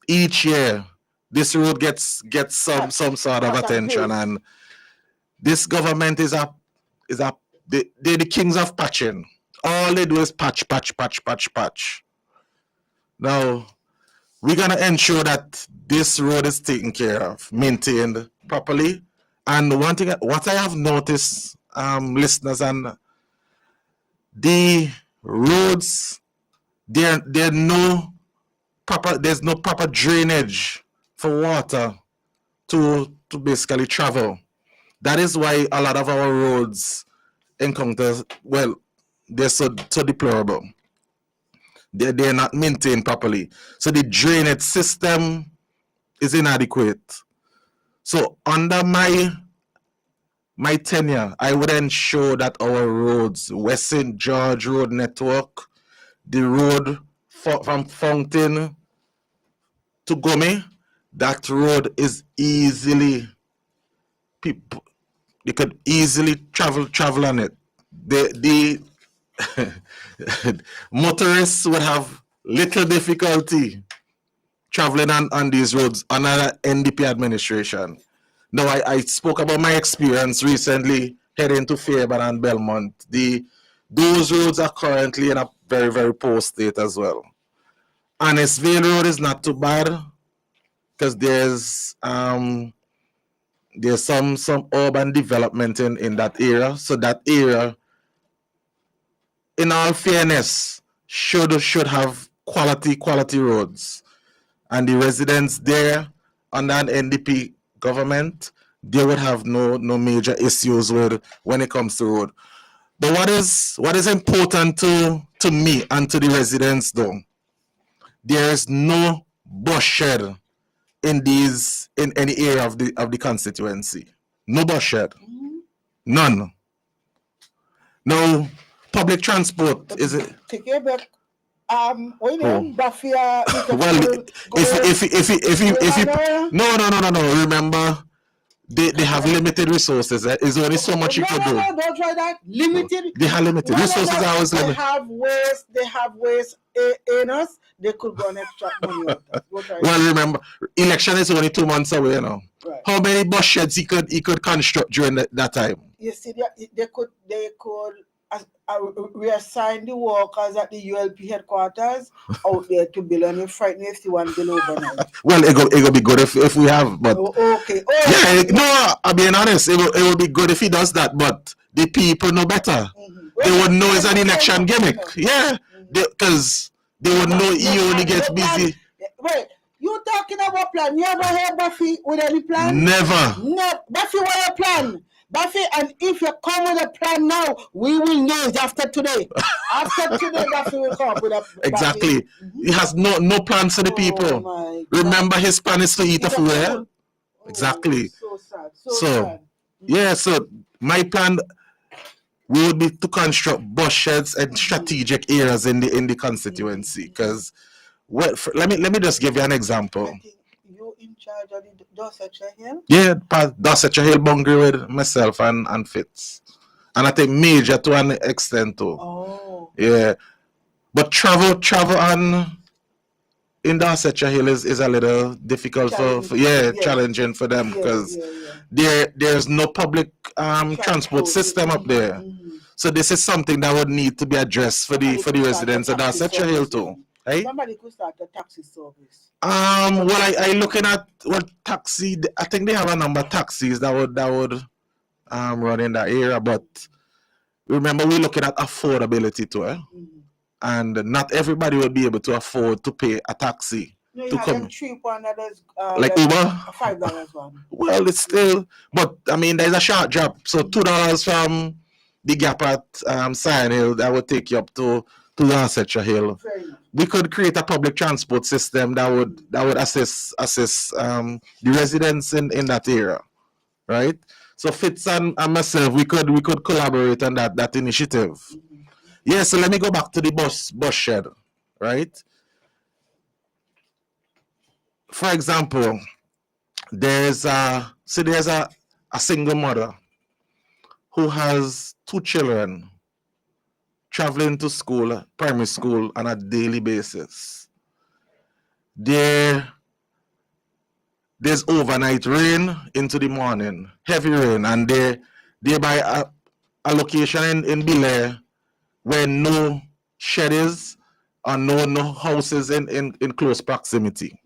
each year, this road gets some sort of attention, and this government they're the kings of patching. All they do is patch. Now, we're gonna ensure that this road is taken care of, maintained properly. And one thing, what I have noticed, listeners, and the roads, there's no proper drainage for water to basically travel. That is why a lot of our roads encounter, well, they're so deplorable. They're not maintained properly. So the drainage system is inadequate. So under my tenure, I would ensure that our roads, West St. George Road Network, the road from Fountain to Gome, that road is easily, you could easily travel on it. The motorists would have little difficulty traveling on these roads under NDP administration. Now, I spoke about my experience recently heading to Fairbairn and Belmont. Those roads are currently in a very, very poor state as well. Annisvale Road is not too bad because there's some urban development in that area. So that area, in all fairness, should have quality roads. And the residents there under an NDP government, they would have no major issues with when it comes to road. But what is important to me and to the residents though, there is no bus shed in any area of the constituency. No bus shed. None. No public transport is it? Take it back. Buffia. Well, if you no. Remember, they have limited resources. There's only so much you could do. No, don't try that. Limited. They have limited resources. Are always limited. They have ways in us. They could go and extract money out of us. Well, remember, election is only 2 months away now. Right. How many bus sheds he could construct during that time? You see, they could reassign the workers at the ULP headquarters out there to build, and you're frightened if you want to build overnight. Well, it will be good if we have, but okay. Yeah, no, I'm being honest. It will be good if he does that, but the people know better. They would know it's an election gimmick. Yeah, because they would know he only gets busy. Wait, you talking about plan? You ever heard Buffy with any plan? Never. No, Buffy with a plan. Buffy, and if you come with a plan now, we will know it after today. After today, Buffy will come with a plan. Exactly. He has no plans for the people. Remember, his plan is to eat a food. Yeah? Exactly. So sad. So sad. Yeah, so my plan would be to construct bus sheds and strategic areas in the constituency. Because let me just give you an example. You in charge of the Dorsetshire Hill? Yeah, Dorsetshire Hill boundary with myself and Fitz. And I think major to an extent too. Oh. Yeah. But travel on in Dorsetshire Hill is a little difficult challenging for them because there's no public transport system up there. So this is something that would need to be addressed for the residents of Dorsetshire Hill too. Right? Somebody could start a taxi service. Well, I looking at taxi. I think they have a number of taxis that would run in that area. But remember, we're looking at affordability too. and not everybody will be able to afford to pay a taxi to come. Cheap one that is like Uber. $5 one. Well, it's still, but I mean, there's a short drop. So $2 from the gap at Sion Hill, that would take you up to Dorsetshire Hill. We could create a public transport system that would assist the residents in that area, right? So Fitz and myself, we could collaborate on that initiative. Yeah, so let me go back to the bus shed, right? For example, there's a single mother who has 2 children traveling to school, primary school, on a daily basis. There's overnight rain into the morning, heavy rain, and they're by a location in Belair where no shed is or no houses in close proximity.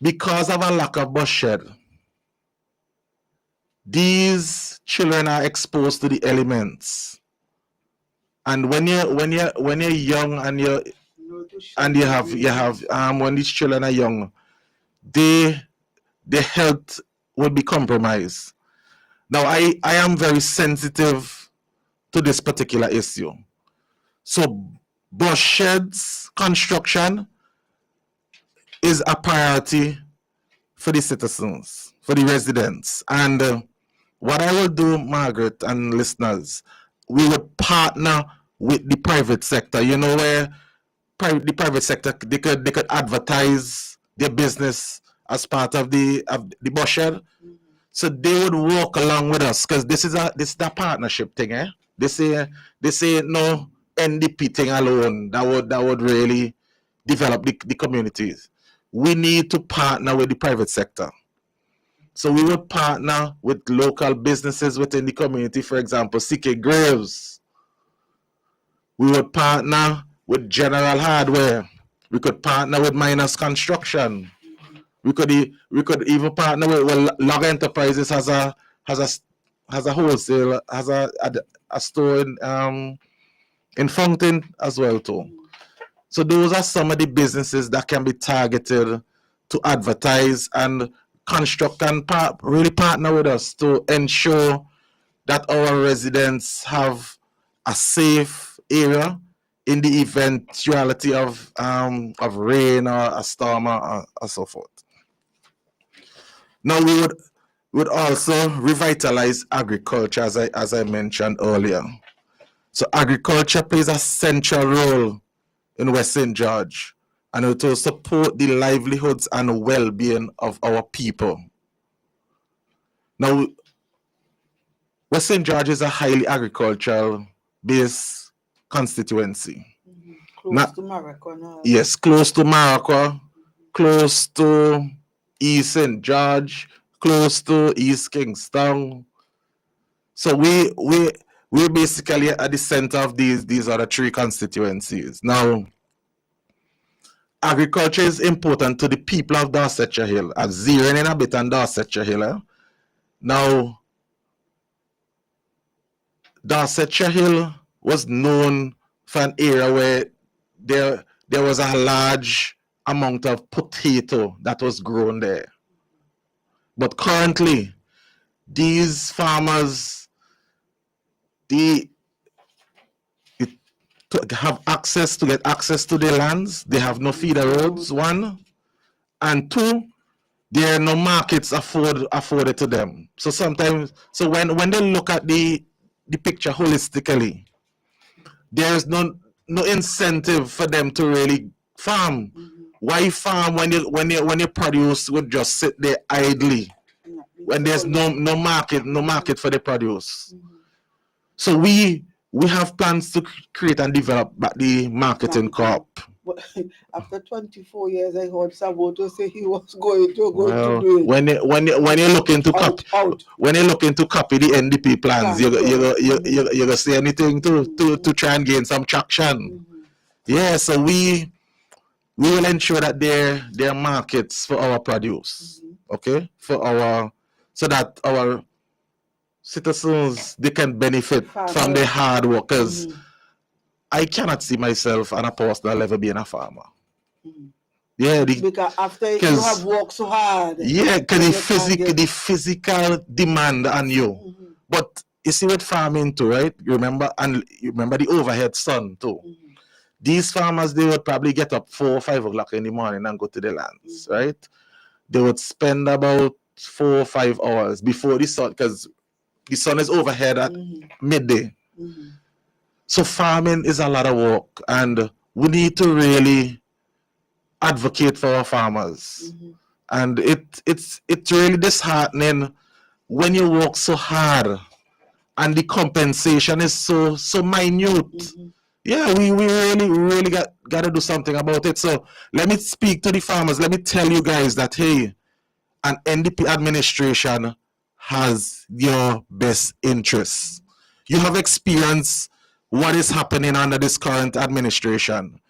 Because of a lack of bus shed, these children are exposed to the elements. And when you're young and you have when these children are young, their health will be compromised. Now I am very sensitive to this particular issue. So bus sheds construction is a priority for the citizens, for the residents. And what I will do, Margaret and listeners, we would partner with the private sector. You know, where the private sector, they could advertise their business as part of the bus shed. So they would walk along with us, because this is a partnership thing, eh? They say no NDP thing alone that would really develop the communities. We need to partner with the private sector. So we would partner with local businesses within the community, for example, CK Graves. We would partner with General Hardware. We could partner with Miners Construction. We could even partner with Log Enterprises has a wholesale, has a store in Fountain as well too. So those are some of the businesses that can be targeted to advertise and construct and really partner with us to ensure that our residents have a safe area in the eventuality of rain or a storm or so forth. Now we would also revitalize agriculture, as I mentioned earlier. So agriculture plays a central role in West St. George, and it will support the livelihoods and well-being of our people. Now, West St. George is a highly agricultural-based constituency. Close to Morocco. Yes, close to Morocco, close to East St. George, close to East Kingston. So we're basically at the center of these other 3 constituencies. Now, agriculture is important to the people of Dorsetshire Hill. I'm zeroing in a bit on Dorsetshire Hill. Eh? Now, Dorsetshire Hill was known for an area where there was a large amount of potato that was grown there. But currently, these farmers, to get access to their lands, they have no feeder roads, 1, and 2, there are no markets afforded to them. So sometimes, when they look at the picture holistically, there's no incentive for them to really farm. Why farm when your produce would just sit there idly when there's no market for the produce? So we have plans to create and develop the marketing co-op. After 24 years, I heard Saboto say he was going to do it. When you're looking to copy the NDP plans, you're gonna say anything to try and gain some traction. Yeah, so we will ensure that there are markets for our produce, okay, so that our citizens, they can benefit from the hard workers. I cannot see myself on a personal level being a farmer. Yeah, because after you have worked so hard. Yeah, because the physical demand on you. But you see with farming too, right? You remember the overhead sun too. These farmers, they would probably get up 4 or 5 o'clock in the morning and go to the lands, right? They would spend about 4 or 5 hours before the sun, because the sun is overhead at midday. So farming is a lot of work, and we need to really advocate for our farmers. And it's really disheartening when you work so hard and the compensation is so minute. Yeah, we really got to do something about it. So let me speak to the farmers. Let me tell you guys that, hey, an NDP administration has your best interests. You have experienced what is happening under this current administration.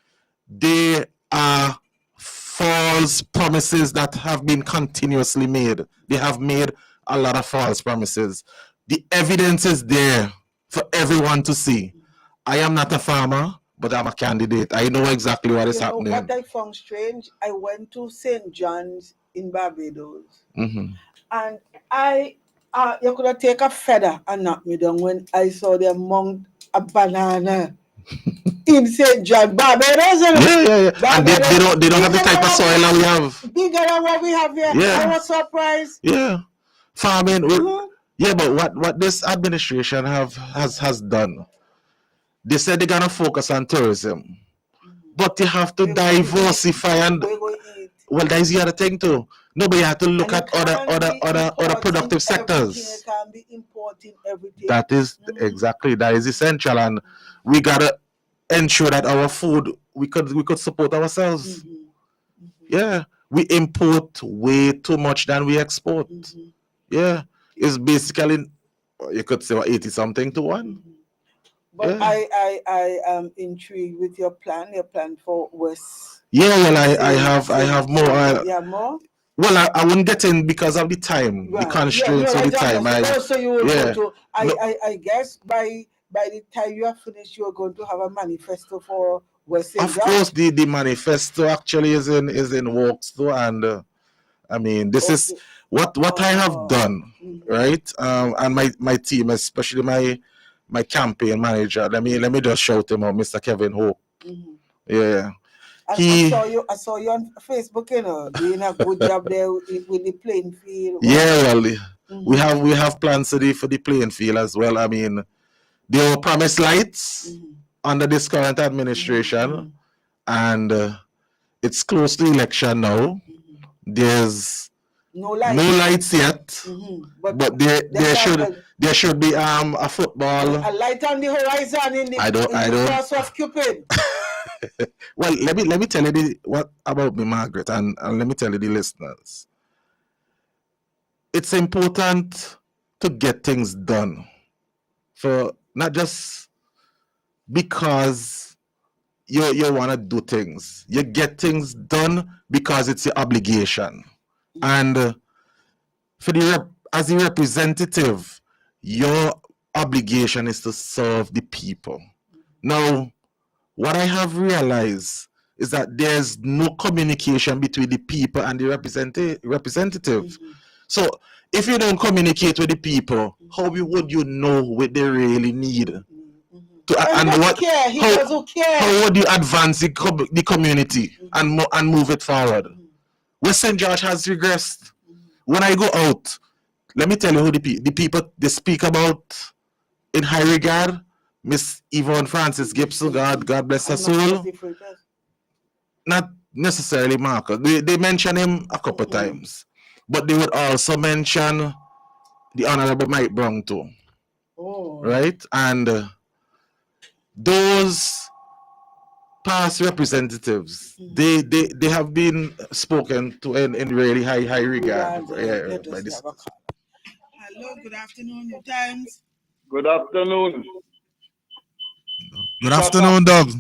They are false promises that have been continuously made. They have made a lot of false promises. The evidence is there for everyone to see. I am not a farmer, but I'm a candidate. I know exactly what is happening. What I found strange, I went to St. John's in Barbados, and you could have taken a feather and knocked me down when I saw them mount a banana in St. John, Barbados. Yeah. And they don't have the type of soil that we have. Bigger than what we have here. Yeah. I was surprised. Yeah. Farming. Yeah, but what this administration has done, they said they're gonna focus on tourism. But you have to diversify, and well, that's the other thing too. No, but you have to look at other productive sectors. Can be importing everything. That is exactly, that is essential, and we gotta ensure that our food we could support ourselves. Yeah, we import way too much than we export. Yeah, it's basically, you could say 80 something to 1. But yeah. I am intrigued with your plan for West. Yeah, well, I have more. Yeah, more. Well, I wouldn't get in because of the time, the constraints of the time. I guess by the time you are finished, you are going to have a manifesto for West. Of course, the manifesto actually is in works though, and I mean, this is what I have done, right? And my team, especially my campaign manager. Let me just shout him out, Mr. Kevin Hope. Yeah. I saw you on Facebook, doing a good job there with the playing field. Yeah, well, we have plans for the playing field as well. I mean, there were promised lights under this current administration, and it's close to election now. There's no lights yet, but there should be a football. A light on the horizon in the cross of Cupid. Well, let me tell you what about me, Margaret, and let me tell you the listeners. It's important to get things done, for not just because you want to do things. You get things done because it's your obligation, and as a representative, your obligation is to serve the people. Now, what I have realized is that there's no communication between the people and the representative. So if you don't communicate with the people, how would you know what they really need? How would you advance the community and move it forward? West St. George has regressed. When I go out, let me tell you who the people they speak about in high regard. Miss Yvonne Francis Gibson, God bless her soul. Not necessarily Marcus. They mention him a couple times, but they would also mention the Honorable Mike Brown too. Right? And those past representatives, they have been spoken to in really high regard. By this. Hello, good afternoon, New Times. Good afternoon. Good afternoon, Doug.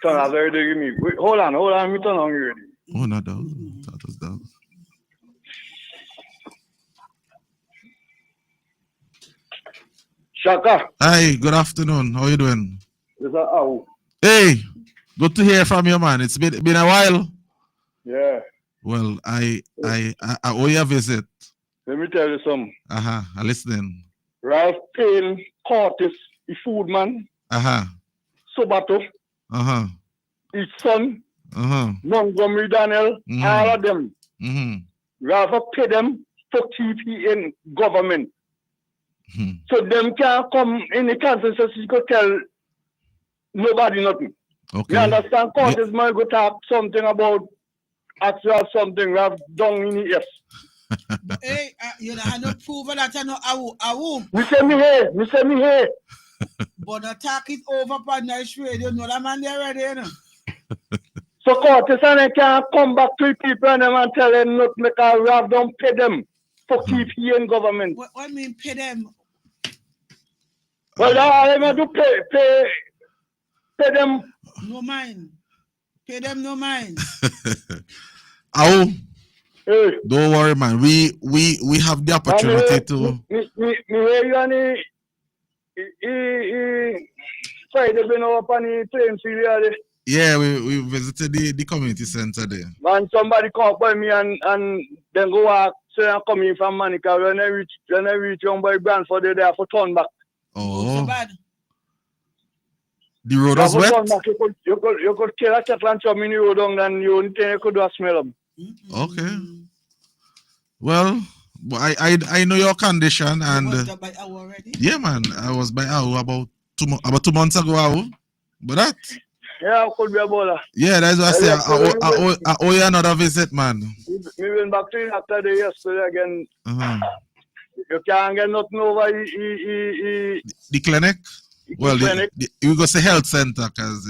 Turn out there, give me. Wait, hold on, me turn on you ready. Oh, no, Doug. That was Doug. Shaka. Hi, good afternoon. How you doing? This is Awu. Hey, good to hear from you, man. It's been a while. Yeah. Well, I owe you a visit. Let me tell you something. I'm listening. Ralph Payne, Curtis, the food man. Sobato. His son. Montgomery Daniel. All of them. Ralph pay them for keep in government. So them can't come in the consensus. You could tell nobody nothing. Okay. You understand? Curtis might go talk something about actual something Ralph done in the yes. Hey, you know, I no prove that I know Awu. Me say me here. But attack it over on Nice Radio. No, that man there already, you know. So Curtis and I can't come back to people and them and tell them not make a Ralph don't pay them for keep here in government. What mean pay them? Well, I have to pay them. No mind. Pay them no mind. Oh. Hey. Don't worry, man. We have the opportunity to. Me hear you and Friday been up on the plane field. Yeah, we visited the community center there. Man, somebody come by me and then go walk. Say I'm coming from Monica. When I reach young boy Brantford, they're there for turn back. Oh. So bad. The road was wet. You could kill a cattle and chop in the road down, and you could do a smell them. Okay. Well, I know your condition and By Awu already? Yeah, man. I was by Awu about 2 months ago. Awu, but that. Yeah, I could be a baller. Yeah, that's what I say. I owe you another visit, man. We went back to it after the yesterday again. You can't get nothing over the clinic. Well, we go to health center because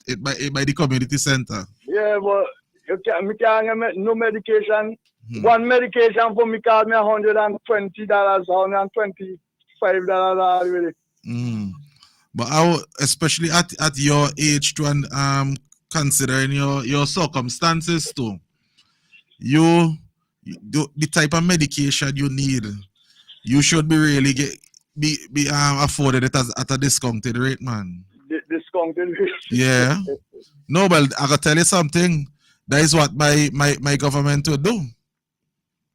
it by the community center. Yeah, but you can't get no medication. One medication for me cost me $120, $125 already. But how, especially at your age, to considering your circumstances too, the type of medication you need, you should be really be afforded it at a discounted rate, man. Discounted rate. Yeah. No, but I gotta tell you something. That is what my government will do.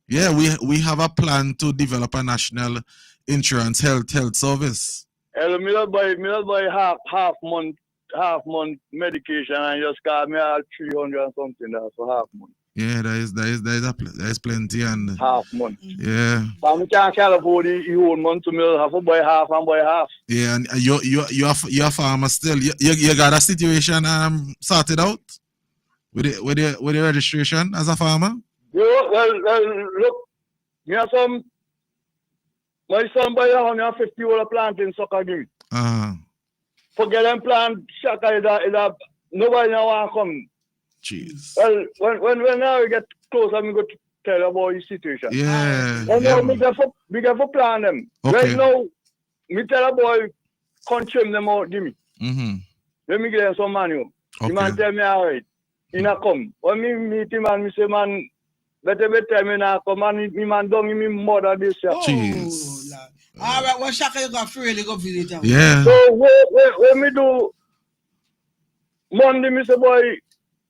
Yeah, we have a plan to develop a national insurance health service. Me buy half month medication and just got me all 300 and something for half month. Yeah, there is plenty and half month. Yeah. So I can't afford the whole month to me have to buy half and buy half. Yeah, and you're a farmer still. You got a situation sorted out with the registration as a farmer. Well, look, me have some. My son buy $150 plant in soccer game. Forget them plant, Shaka nobody now want to come. Jeez. Well, when I get close, I'm going to tell about the situation. Yeah. We get for plan them. Okay. Right now, me tell a boy, come trim them out, give me. Let me get them some money. Okay. The man tell me, all right, he not come. When me meet him and me say, man, better me not come and me man don't give me mother this year. Jeez. All right, well, Shaka, you got free, go visit him. Yeah. So, when me do Monday, me say, boy,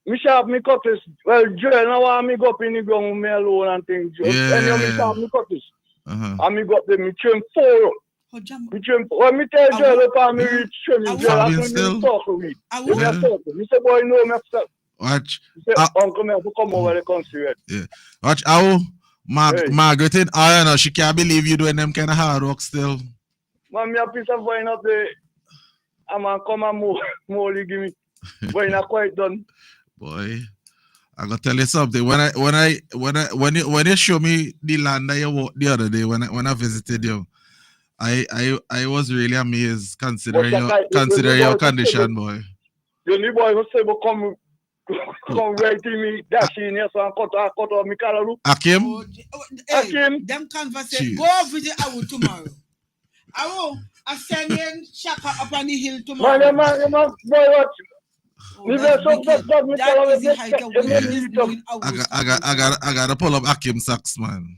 me sharp me cutlass. Well, Joel, now want me go up in the ground with me alone and things. Yeah. Anyhow, me sharp me cutlass. And me go up there, me trim 4. Me trim 4. When me tell Joel, if I me reach trimming, Joel, I can talk with me. Me say, boy, no, me have to. Watch. Me say, uncle, me have to come over the country. Yeah. Watch how Margaret in Iron, she can't believe you doing them kind of hard work still. Man, me a piece of wine up there. I'm gonna come and more give me. Wine not quite done. Boy, I gotta tell you something. When you show me the land that you walked the other day when I visited you, I was really amazed considering your condition, boy. The new boy who said, come right to me, dash in here, so I cut off my collar. Akim? Akim? Them conversation. Go visit Awu tomorrow. Awu, I send in Shaka up on the hill tomorrow. Man, boy, what? I gotta pull up Akim socks, man.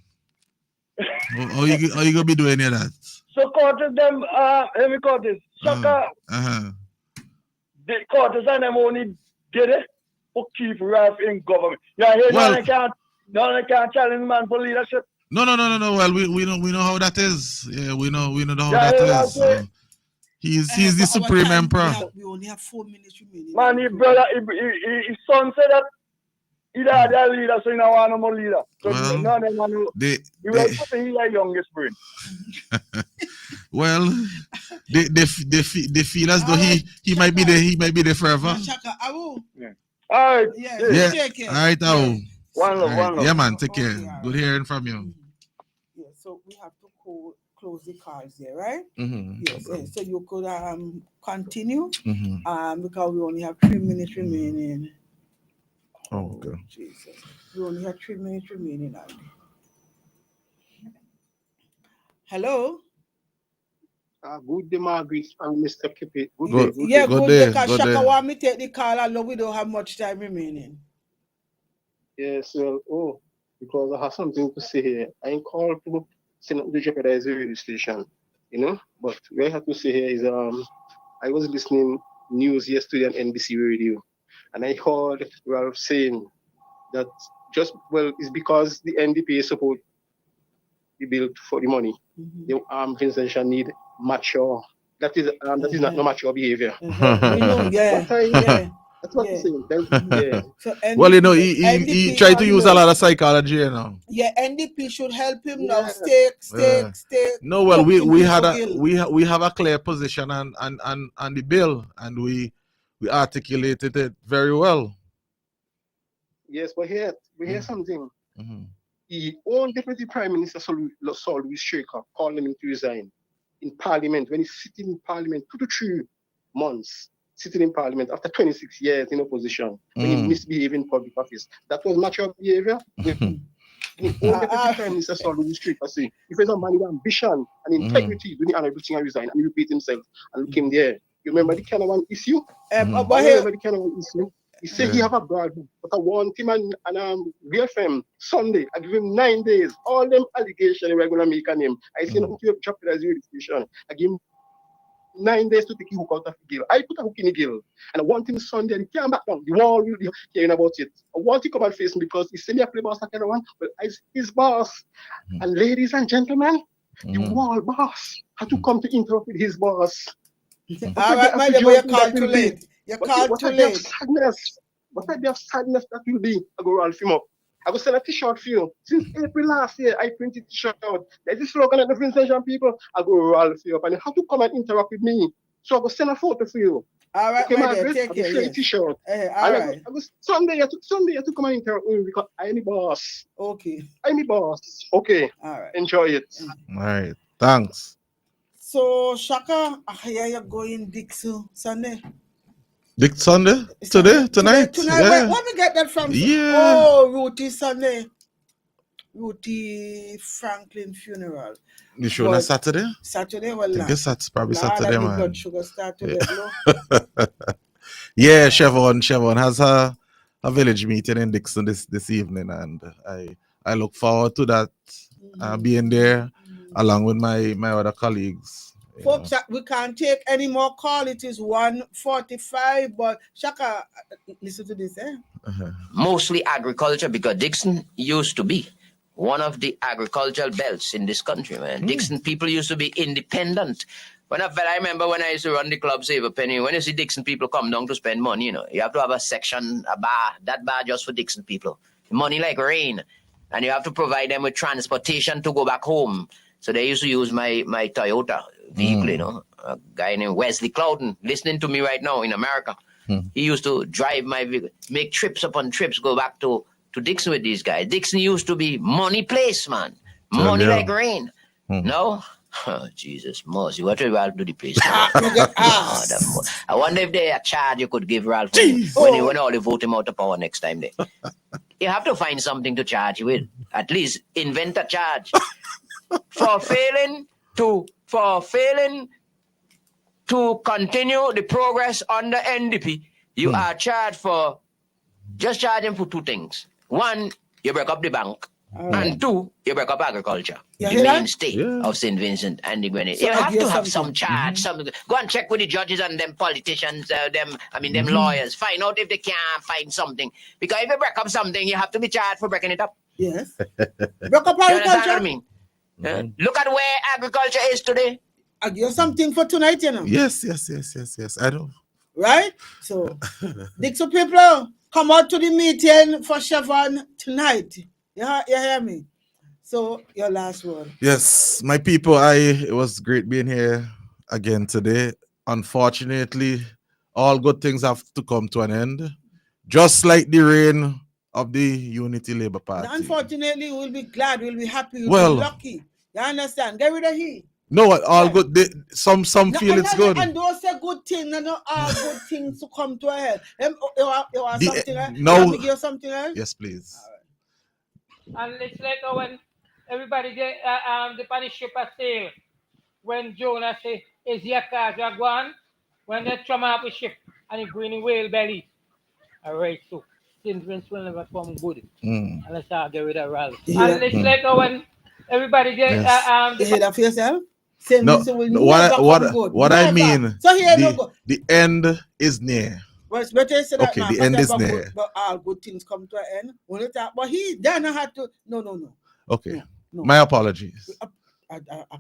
How you gonna be doing any of that? So Curtis them, let me Curtis, Shaka, the Curtis and them only did it to keep Ralph in government. Yeah, no one can challenge man for leadership. No. Well, we know how that is. Yeah, we know how that is. He's the supreme emperor. We only have 4 minutes remaining. Man, his son said that he had a leader, so he don't want no more leader. So none of them want to. He was putting the youngest brain. Well, they feel as though he might be there forever. Shaka, I will. Yeah. All right. Yeah. Take care. All right, I will. One love. Yeah, man. Take care. Right. Good hearing from you. Yeah. So we have to close the cards there, right? Mm-hmm. Yes. So you could continue. Mm-hmm. Because we only have 3 minutes remaining. Oh, okay. Jesus. We only have 3 minutes remaining, Andy. Hello? Good day, Margaret and Mr. Kippy. Good day. Because Shaka want me take the call, although we don't have much time remaining. Yes, well, because I have something to say here. I ain't called to send up the jeopardize the radio station, but what I have to say here is I was listening news yesterday on NBC radio, and I heard Ralph saying that it's because the NDP support the bill for the money. The Vincent shall need mature. That is not no mature behavior. We know, That's what I'm saying. So NDP, well, he tried to use a lot of psychology, Yeah, NDP should help him now. Stay. No, well, we have a clear position on the bill, and we articulated it very well. Yes, but we hear something. The own Deputy Prime Minister Saul Louis Shaker called him to resign in Parliament when he's sitting in Parliament 2 to 3 months, sitting in Parliament after 26 years in opposition when he misbehaved in public office. That was mature behavior. The own Deputy Prime Minister Saul Louis Shaker say if there's a man with ambition and integrity doing the honorable thing and resign, and he repeat himself and look him there. You remember the kind of one issue? He said he have a broad, but I want him and BFM Sunday. I give him 9 days. All them allegations we're gonna make on him. I say nothing to jeopardize the station. I give him 9 days to take the hook out of the gill. I put a hook in the gill, and I want him Sunday and he came back down. The wall will be hearing about it. I want to come and face him because he said me a play boss like everyone, but I his boss. And ladies and gentlemen, the wall boss had to come to interrupt with his boss. All right, my dear, you called too late. What type of sadness that will be? I go Ralph him up. I go send a t-shirt for you. Since April last year, I printed t-shirt out. There's this slogan at the Vincent people. I go Ralph you up and you have to come and interact with me. So I go send a photo for you. All right, okay, my dear, take care. Yes. T-shirt. All right. I go Sunday you have to come and interact with me because I'm the boss. Okay. I'm the boss. Okay. All right. Enjoy it. All right. Thanks. So Shaka, I hear you're going Dixon Sunday. Dick Sunday? Tonight? Tonight. Yeah. Where we get that from? Yeah. Oh, Ruthie Sunday. Ruthie Franklin funeral. You sure that's Saturday? Saturday, well, I guess that's probably Saturday, man. Blood sugar start to get low. Yeah, Chevron has a village meeting in Dixon this evening, and I look forward to that, being there along with my other colleagues. Folks, we can't take any more call. It is 1:45, but Shaka, listen to this, Mostly agriculture, because Dixon used to be one of the agricultural belts in this country, man. Dixon people used to be independent. I remember when I used to run the club Save a Penny, when you see Dixon people come down to spend money, you have to have a section, a bar, that bar just for Dixon people. Money like rain. And you have to provide them with transportation to go back home. So they used to use my Toyota vehicle, a guy named Wesley Clouden, listening to me right now in America. He used to drive my vehicle, make trips upon trips, go back to Dixon with these guys. Dixon used to be money place, man. Money like rain. No? Oh, Jesus, Mercy. What will Ralph do the place? I wonder if they a charge you could give Ralph when all they vote him out of power next time. You have to find something to charge you with. At least invent a charge. For failing to continue the progress on the NDP, you are charged for just charging for 2 things. One, you break up the bank. And two, you break up agriculture, You the hear that? mainstay of St. Vincent and the Grenadines. So You I have give to have something. some charge. Go and check with the judges and them politicians, them Mm-hmm. lawyers. Find out if they can find something. Because if you break up something, you have to be charged for breaking it up. Yes. Break up You understand what I agriculture. mean? Look at where agriculture is today. I give something for tonight, you know. Yes. I know. Right? So, Dixon people, come out to the meeting for Chevron tonight. You hear me? So, your last word. Yes, my people, it was great being here again today. Unfortunately, all good things have to come to an end, just like the reign of the Unity Labour Party. Unfortunately, we'll be glad, we'll be happy, we'll Well, be lucky. You understand? Get rid of he. No, all good. Some feel it's good. And those are good things, and not all good things to come to a head. You want something else? No. You want me to give you something else? Yes, please. And it's like when everybody get the Spanish ship at sail, when Jonah say, is your car Jaguan? When they come up with ship and it go in whale belly. All right, so St. Vincent will never come good unless I get rid of Ralph. And it's like when everybody get you hear that for yourself? St. No, Vincent will never come good. What Never. I mean, So here no go. The end is near. Well, it's better say that, Okay, man, the end is near. But all good things come to an end. When it but he then had to no. Okay. No. My apologies.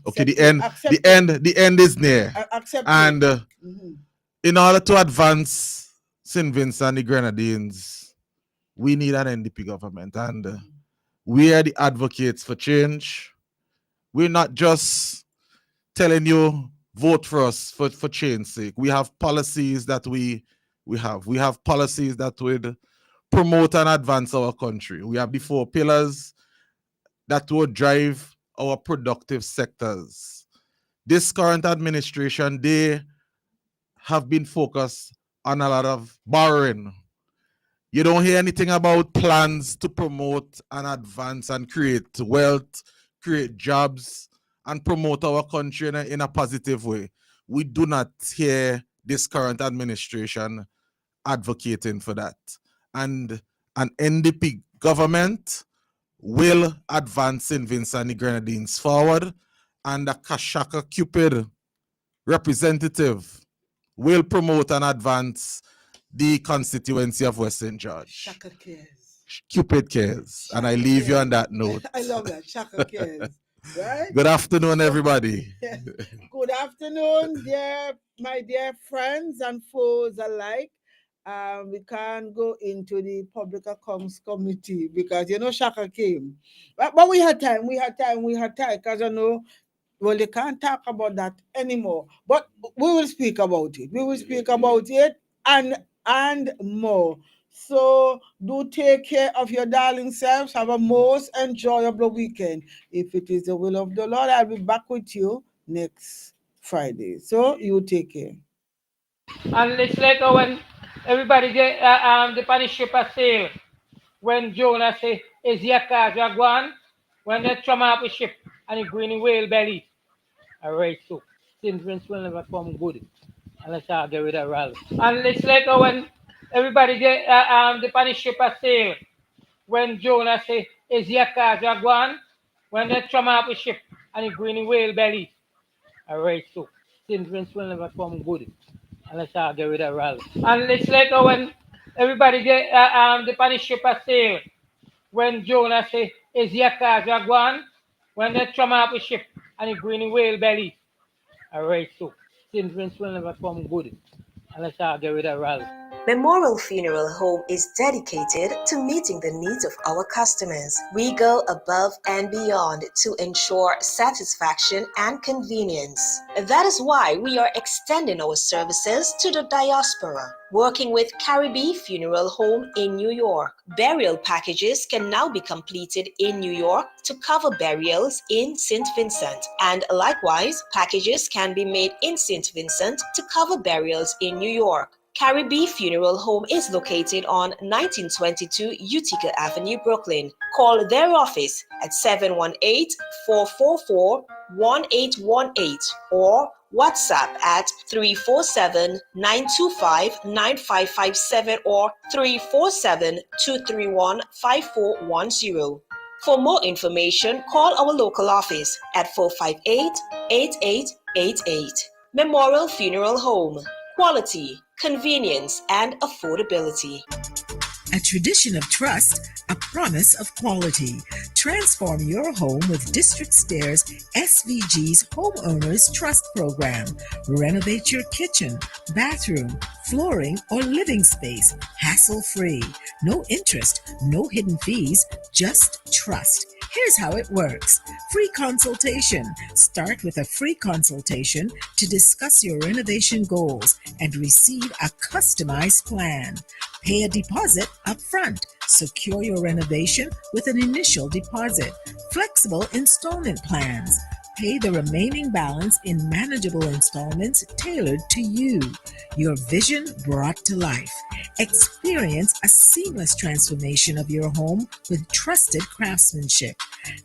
Okay, the end is near. Accept and in order to advance St. Vincent and the Grenadines, we need an NDP government, and we are the advocates for change. We're not just telling you vote for us for change's sake. We have policies that we have policies that would promote and advance our country. We have the 4 pillars that would drive our productive sectors. This current administration, they have been focused on a lot of borrowing. You don't hear anything about plans to promote and advance and create wealth, create jobs, and promote our country in a positive way. We do not hear this current administration advocating for that. And an NDP government will advance St. Vincent and the Grenadines forward, and a Kashaka Cupid representative will promote and advance the constituency of West St. George. Shaka cares. Cupid cares. Shaka and I leave cares. you on that note. I love that. Shaka cares. Right? Good afternoon, everybody. Good afternoon, my dear friends and foes alike. We can't go into the public accounts committee because Shaka came. But we had time, because they can't talk about that anymore. But we will speak about it. We will speak about it and more. So do take care of your darling selves. Have a most enjoyable weekend. If it is the will of the Lord, I'll be back with you next Friday. So you take care. And it's like when everybody get the Spanish ship at sail, when Jonah say, is your car Jaguan? When they come up with ship and it go in whale belly. All right, so St. Vincent will never come good unless I get rid of Ralph. And it's like when everybody get the Spanish ship at sail, when Jonah say, is your car Jaguan? When they come up with ship and it go in whale belly. All right, so St. Vincent will never come good unless I get rid of Ralph. And it's like when everybody get the Spanish ship at sail, when Jonah say, is your car Jaguan? When they come up with ship and it go in whale belly. All right, so St. Vincent will never come good unless I get rid of Ralph. Memorial Funeral Home is dedicated to meeting the needs of our customers. We go above and beyond to ensure satisfaction and convenience. That is why we are extending our services to the diaspora. Working with Caribbean Funeral Home in New York, burial packages can now be completed in New York to cover burials in St. Vincent. And likewise, packages can be made in St. Vincent to cover burials in New York. Caribbean Funeral Home is located on 1922 Utica Avenue, Brooklyn. Call their office at 718-444-1818 or WhatsApp at 347-925-9557 or 347-231-5410. For more information, call our local office at 458-8888. Memorial Funeral Home. Quality, convenience, and affordability. A tradition of trust, a promise of quality. Transform your home with District Stairs SVG's Homeowners Trust Program. Renovate your kitchen, bathroom, flooring, or living space hassle-free. No interest, no hidden fees, just trust. Here's how it works. Free consultation. Start with a free consultation to discuss your renovation goals and receive a customized plan. Pay a deposit up front. Secure your renovation with an initial deposit. Flexible installment plans. Pay the remaining balance in manageable installments tailored to you. Your vision brought to life. Experience a seamless transformation of your home with trusted craftsmanship.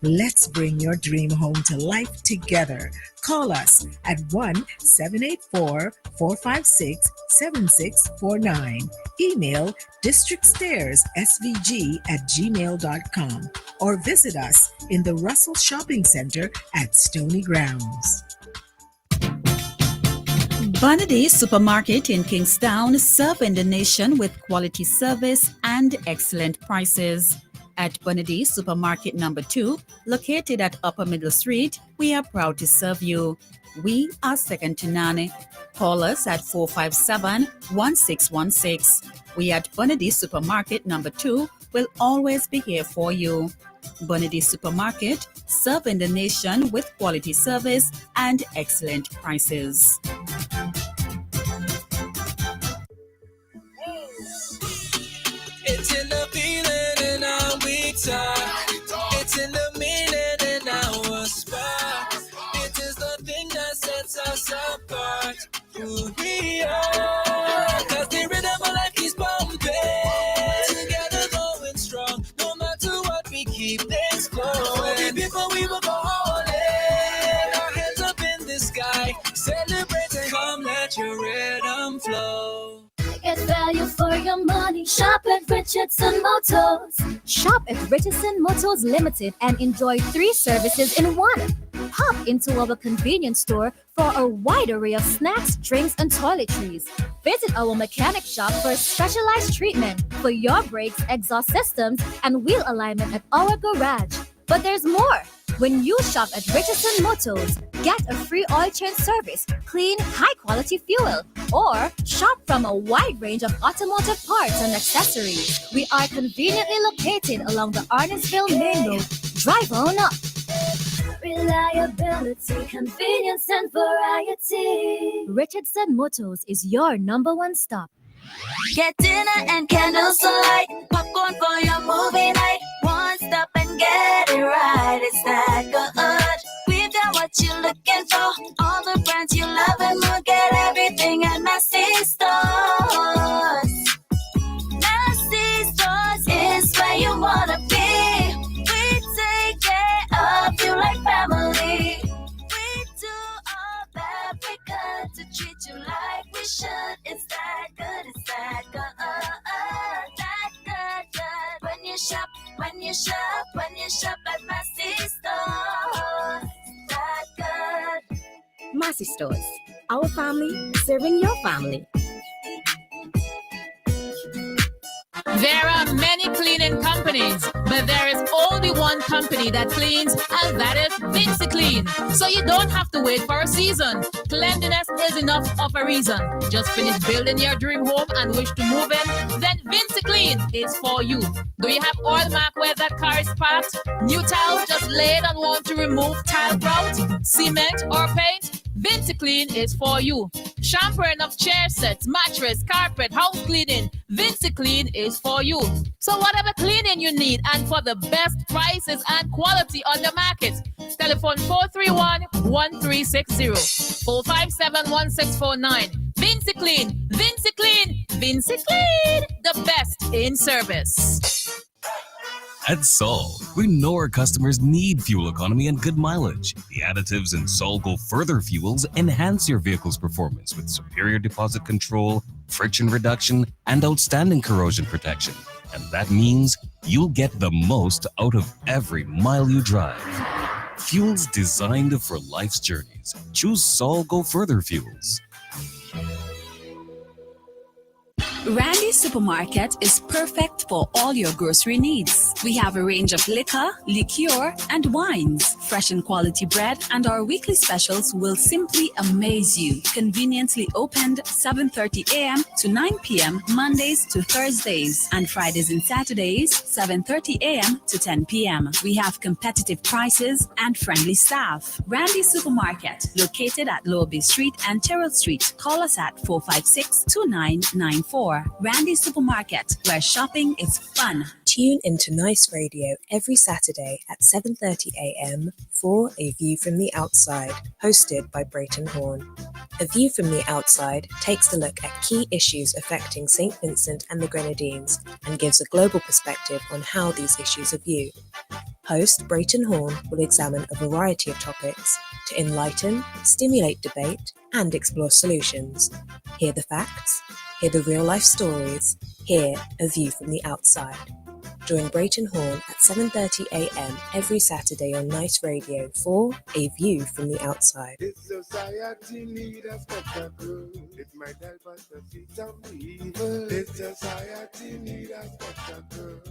Let's bring your dream home to life together. Call us at 1-784-456-7649. Email districtstairs.svg@gmail.com or visit us in the Russell Shopping Center at Stony Grounds. Bonady Supermarket in Kingstown, serving the nation with quality service and excellent prices. At Bonady Supermarket number 2, located at Upper Middle Street, we are proud to serve you. We are second to none. Call us at 457-1616. We at Bonady Supermarket number 2 will always be here for you. Bonady Supermarket, serving the nation with quality service and excellent prices. It's in the feeling in our weak side. It's in the meaning in our spot. It is the thing that sets us apart. Who we are. Cause the rhythm of life is pumping. Together going strong. No matter what, we keep things flowing. Before we will go all in. Our hands up in the sky. Celebrating. Come let your rhythm flow. Get value for your money. Shop at Richardson Motors. Shop at Richardson Motors Limited and enjoy 3 services in 1. Pop into our convenience store for a wide array of snacks, drinks, and toiletries. Visit our mechanic shop for a specialized treatment for your brakes, exhaust systems, and wheel alignment at our garage. But there's more. When you shop at Richardson Motors, get a free oil change service, clean, high-quality fuel, or shop from a wide range of automotive parts and accessories. We are conveniently located along the Arnesville Main Road. Drive on up. Reliability, convenience, and variety. Richardson Motors is your number 1 stop. Get dinner and candles alight, popcorn for your movie night. One stop and get it right. It's that good. We've got what you're looking for. All the brands you love and we'll get everything at Massey Stores. Massey Stores is where you wanna be. We take care of you like family. We do all that we could to treat you like we should. It's that good, it's that good, that good. When you shop at Massey Stores, that good. Massey Stores, our family serving your family. There are many cleaning companies, but there is only one company that cleans, and that is VinceClean. So you don't have to wait for a season. Cleanliness is enough of a reason. Just finish building your dream home and wish to move in? Then VinceClean is for you. Do you have oil mark where that car is parked? New tiles just laid and want to remove tile grout, cement, or paint? VinceClean is for you. Shampooing of chair sets, mattress, carpet, house cleaning. VinceClean is for you. So whatever cleaning you need and for the best prices and quality on the market, telephone 431-1360, 457-1649. VinceClean, VinceClean, VinceClean, the best in service. At Sol, we know our customers need fuel economy and good mileage. The additives in Sol Go Further fuels enhance your vehicle's performance with superior deposit control, friction reduction, and outstanding corrosion protection. And that means you'll get the most out of every mile you drive. Fuels designed for life's journeys. Choose Sol Go Further fuels. Randy's Supermarket is perfect for all your grocery needs. We have a range of liquor, liqueur, and wines, fresh and quality bread, and our weekly specials will simply amaze you. Conveniently opened 7:30 a.m. to 9 p.m. Mondays to Thursdays, and Fridays and Saturdays 7:30 a.m. to 10 p.m. We have competitive prices and friendly staff. Randy's Supermarket, located at Lower Bay Street and Terrell Street. Call us at 456-2994. Randy's Supermarket, where shopping is fun. Tune into Nice Radio every Saturday at 7:30 a.m. for A View from the Outside, hosted by Brayton Horn. A View from the Outside takes a look at key issues affecting St. Vincent and the Grenadines and gives a global perspective on how these issues are viewed. Host Brayton Horn will examine a variety of topics to enlighten, stimulate debate, and explore solutions. Hear the facts, hear the real-life stories, hear A View from the Outside. Join Brayton Horn at 7:30 a.m. every Saturday on Nice Radio for A View from the Outside. This society needs a spectacle. It might help us to see some evil. This society needs a spectacle.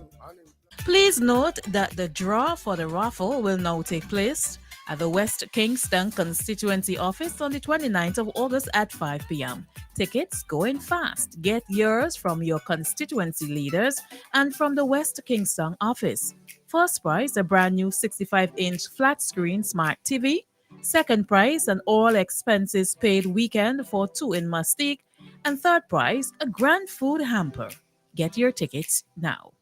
Please note that the draw for the raffle will now take place at the West Kingston Constituency Office on the 29th of August at 5 p.m. Tickets going fast. Get yours from your constituency leaders and from the West Kingston office. First prize, a brand new 65-inch flat screen smart TV. Second prize, an all expenses paid weekend for two in Mustique. And third prize, a grand food hamper. Get your tickets now.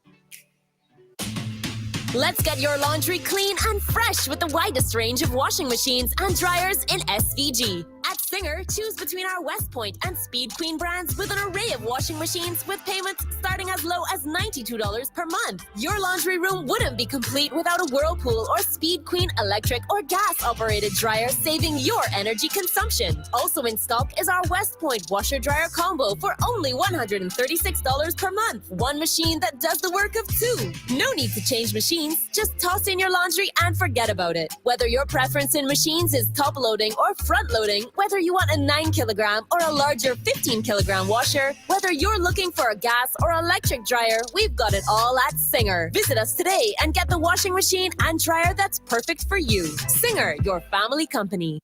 Let's get your laundry clean and fresh with the widest range of washing machines and dryers in SVG. At Singer, choose between our West Point and Speed Queen brands with an array of washing machines with payments starting as low as $92 per month. Your laundry room wouldn't be complete without a Whirlpool or Speed Queen electric or gas-operated dryer, saving your energy consumption. Also in stock is our West Point washer-dryer combo for only $136 per month. One machine that does the work of two. No need to change machines, just toss in your laundry and forget about it. Whether your preference in machines is top-loading or front-loading, whether you want a 9-kilogram or a larger 15-kilogram washer, whether you're looking for a gas or electric dryer, we've got it all at Singer. Visit us today and get the washing machine and dryer that's perfect for you. Singer, your family company.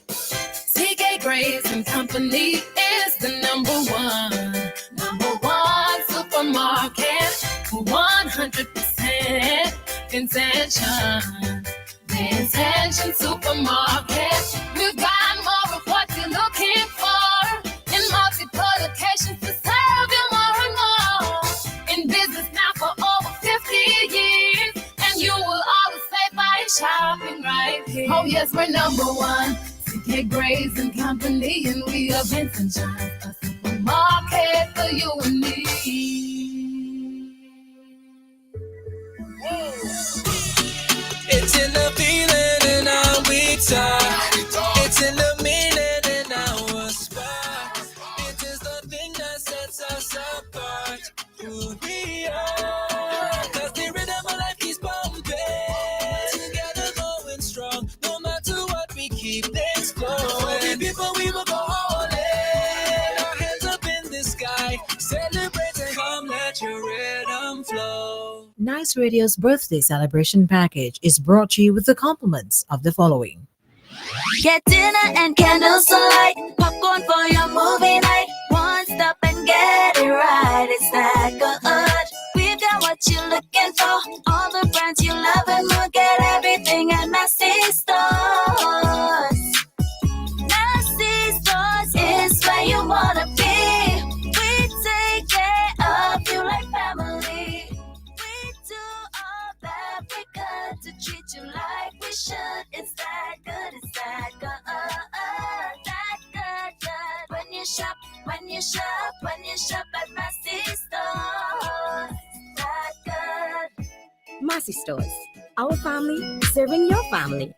CK Grace and Company is the number one supermarket for 100% intention. The Intention Supermarket. We've got more of what you're looking for in multiple locations to serve you more and more. In business now for over 50 years, and you will always save by shopping right here. Oh yes, we're number one. CK Grace and Company, and we are Vincent John, a supermarket for you and me. It's in the feeling in our we talk. It's in the meaning in our spark. It is the thing that sets us apart. Who we are. Cause the rhythm of life keeps pumping. Together going strong. No matter what, we keep things flowing. Before we will go all in. Our hands up in the sky. Celebrate and come let your rhythm flow. Nice Radio's birthday celebration package is brought to you with the compliments of the following. Get dinner and candles alight, popcorn for your movie night. One stop and get it right. It's that good. We've got what you're looking for. All the brands you love and more. Get everything at Massy Stores. Massy Stores is where you wanna be. We take care of you like family. To treat you like we should. It's that good, it's that good, that good. When you shop at Massy Stores, that good. Massy Stores, our family serving your family.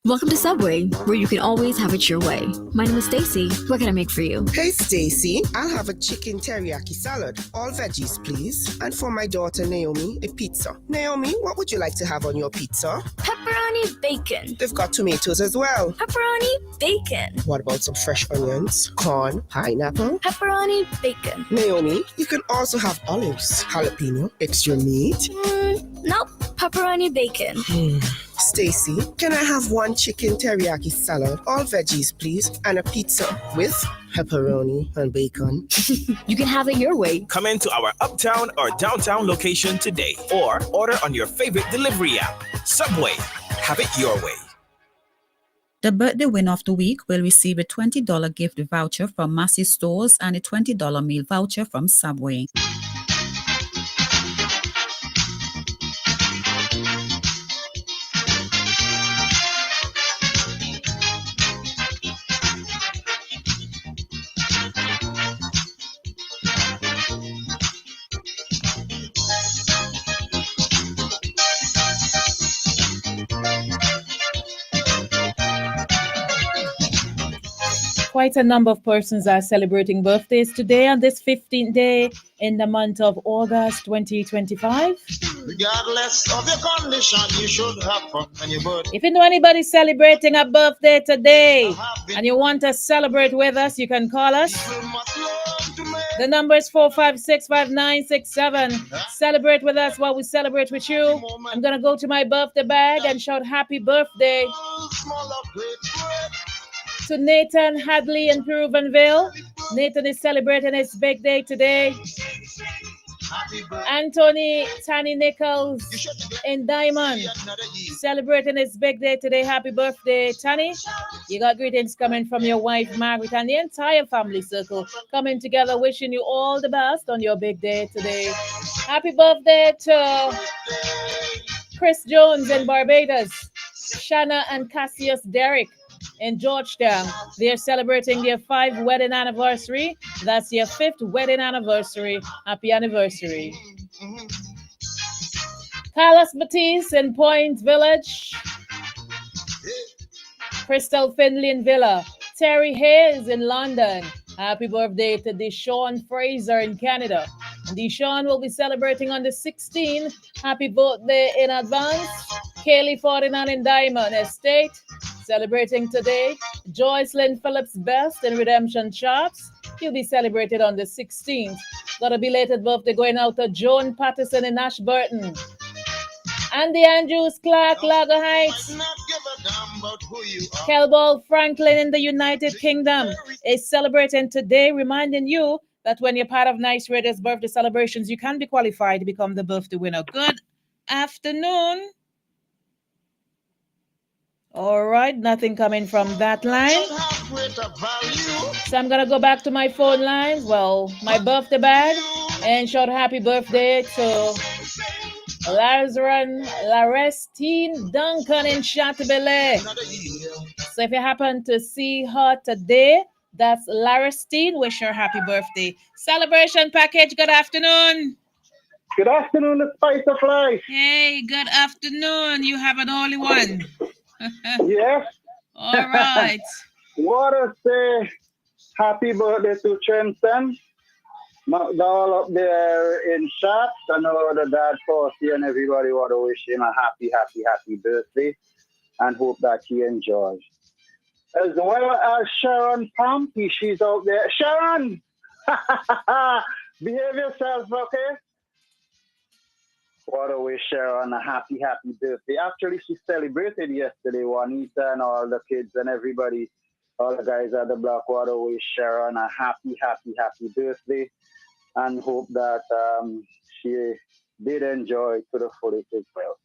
Welcome to Subway, where you can always have it your way. My name is Stacy. What can I make for you? Hey Stacy, I'll have a chicken teriyaki salad, all veggies please, and for my daughter Naomi, a pizza. Naomi, what would you like to have on your pizza? Pepperoni bacon. They've got tomatoes as well. Pepperoni bacon. What about some fresh onions, corn, pineapple? Pepperoni bacon. Naomi, you can also have olives, jalapeno, extra meat. Nope, pepperoni bacon. Stacy, can I have one chicken teriyaki salad, all veggies please, and a pizza with pepperoni and bacon? You can have it your way. Come into our uptown or downtown location today or order on your favorite delivery app. Subway, have it your way. The birthday winner of the week will receive a $20 gift voucher from Massey Stores and a $20 meal voucher from Subway. Quite a number of persons are celebrating birthdays today on this 15th day in the month of August 2025. Regardless of your condition, you should have fun when you birthday. If you know anybody celebrating a birthday today and you want to celebrate with us, you can call us. The number is 4565967. Celebrate with us while we celebrate with you. I'm going to go to my birthday bag and shout happy birthday to Nathan Hadley in Peruvianville. Nathan is celebrating his big day today. Anthony Tanny Nichols in Diamond, celebrating his big day today. Happy birthday, Tanny. You got greetings coming from your wife, Margaret, and the entire family circle coming together, wishing you all the best on your big day today. Happy birthday to Chris Jones in Barbados, Shanna and Cassius Derrick in Georgetown. They're celebrating their 5th wedding anniversary. That's your 5th wedding anniversary. Happy anniversary. Carlos Batiste in Point Village. Crystal Finley in Villa. Terry Hayes in London. Happy birthday to Deshaun Fraser in Canada. And Deshaun will be celebrating on the 16th. Happy birthday in advance. Kaylee 49 in Diamond Estate, celebrating today. Joycelyn Phillips Best in Redemption Shops. He'll be celebrated on the 16th. Got a belated birthday going out to Joan Patterson in Ashburton. Andy Andrews Clark, Lager Heights. Kelball Franklin in the United Kingdom is celebrating today, reminding you that when you're part of Nice Radio's birthday celebrations, you can be qualified to become the birthday winner. Good afternoon. All right, nothing coming from that line. So I'm going to go back to my phone lines. Well, my birthday bag and shout happy birthday to Larestine Duncan in Chantabelle. So if you happen to see her today, that's Larestine. Wish her happy birthday. Celebration package, good afternoon. Good afternoon, the Spice of Life. Hey, good afternoon. You have an only one. Yes. All right. Want to say happy birthday to Trenton. McDowell up there in shops. I know the dad Forty and everybody want to wish him a happy birthday and hope that he enjoys. As well as Sharon Pompey, she's out there. Sharon! Behave yourself, okay? Want to wish Sharon a happy birthday. Actually, she celebrated yesterday, Juanita and all the kids and everybody, all the guys at the block. Want to wish Sharon a happy birthday and hope that she did enjoy it to the fullest as well.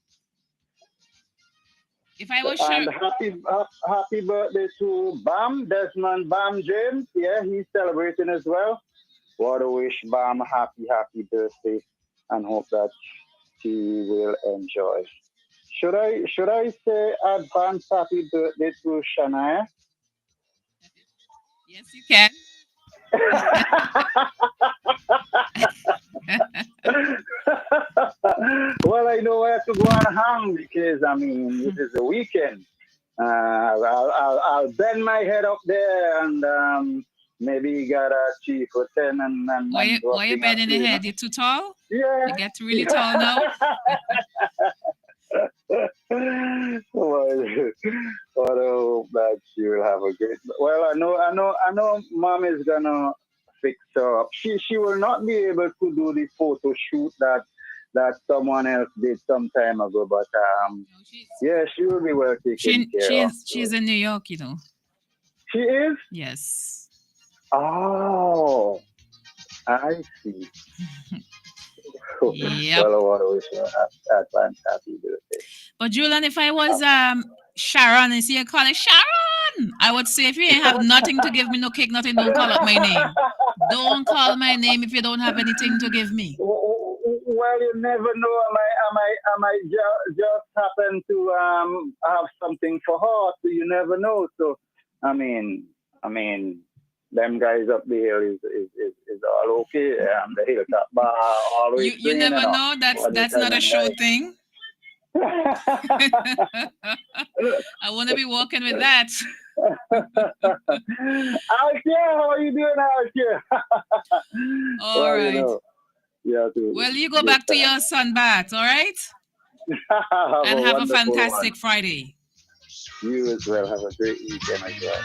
If I was and happy birthday to Bam, Desmond Bam James. Yeah, he's celebrating as well. Want to wish Bam a happy birthday and hope that he will enjoy. Should I say advance happy birthday to Shania? Yes, you can. Well, I know where to go and hang because, I mean, this is the weekend. I'll bend my head up there and maybe get a chief or 10 and Why you bending the head? You're too tall? Yeah. You get really tall now? Well, I hope that she will have a great. Well, I know. Mom is gonna fix her up. She will not be able to do the photo shoot that someone else did some time ago, but yeah, she will be well taken care of. She's in New York, you know. She is? Yes. Oh, I see. Yep. Well, I want to wish her advance happy birthday. But Julian, if I was Sharon, and see you call it Sharon, I would say if you ain't have nothing to give me, no cake, nothing, don't call up my name. Don't call my name if you don't have anything to give me. Well, you never know. I might just happen to have something for her. So you never know. So I mean, them guys up the hill is all okay. The hilltop bar always. You never know. That's not a show thing. I want to be walking with that. Out here, how are you doing out here? All right. You know, well, you go back to your sunbath, all right? And have a fantastic Friday. You as well. Have a great weekend as well.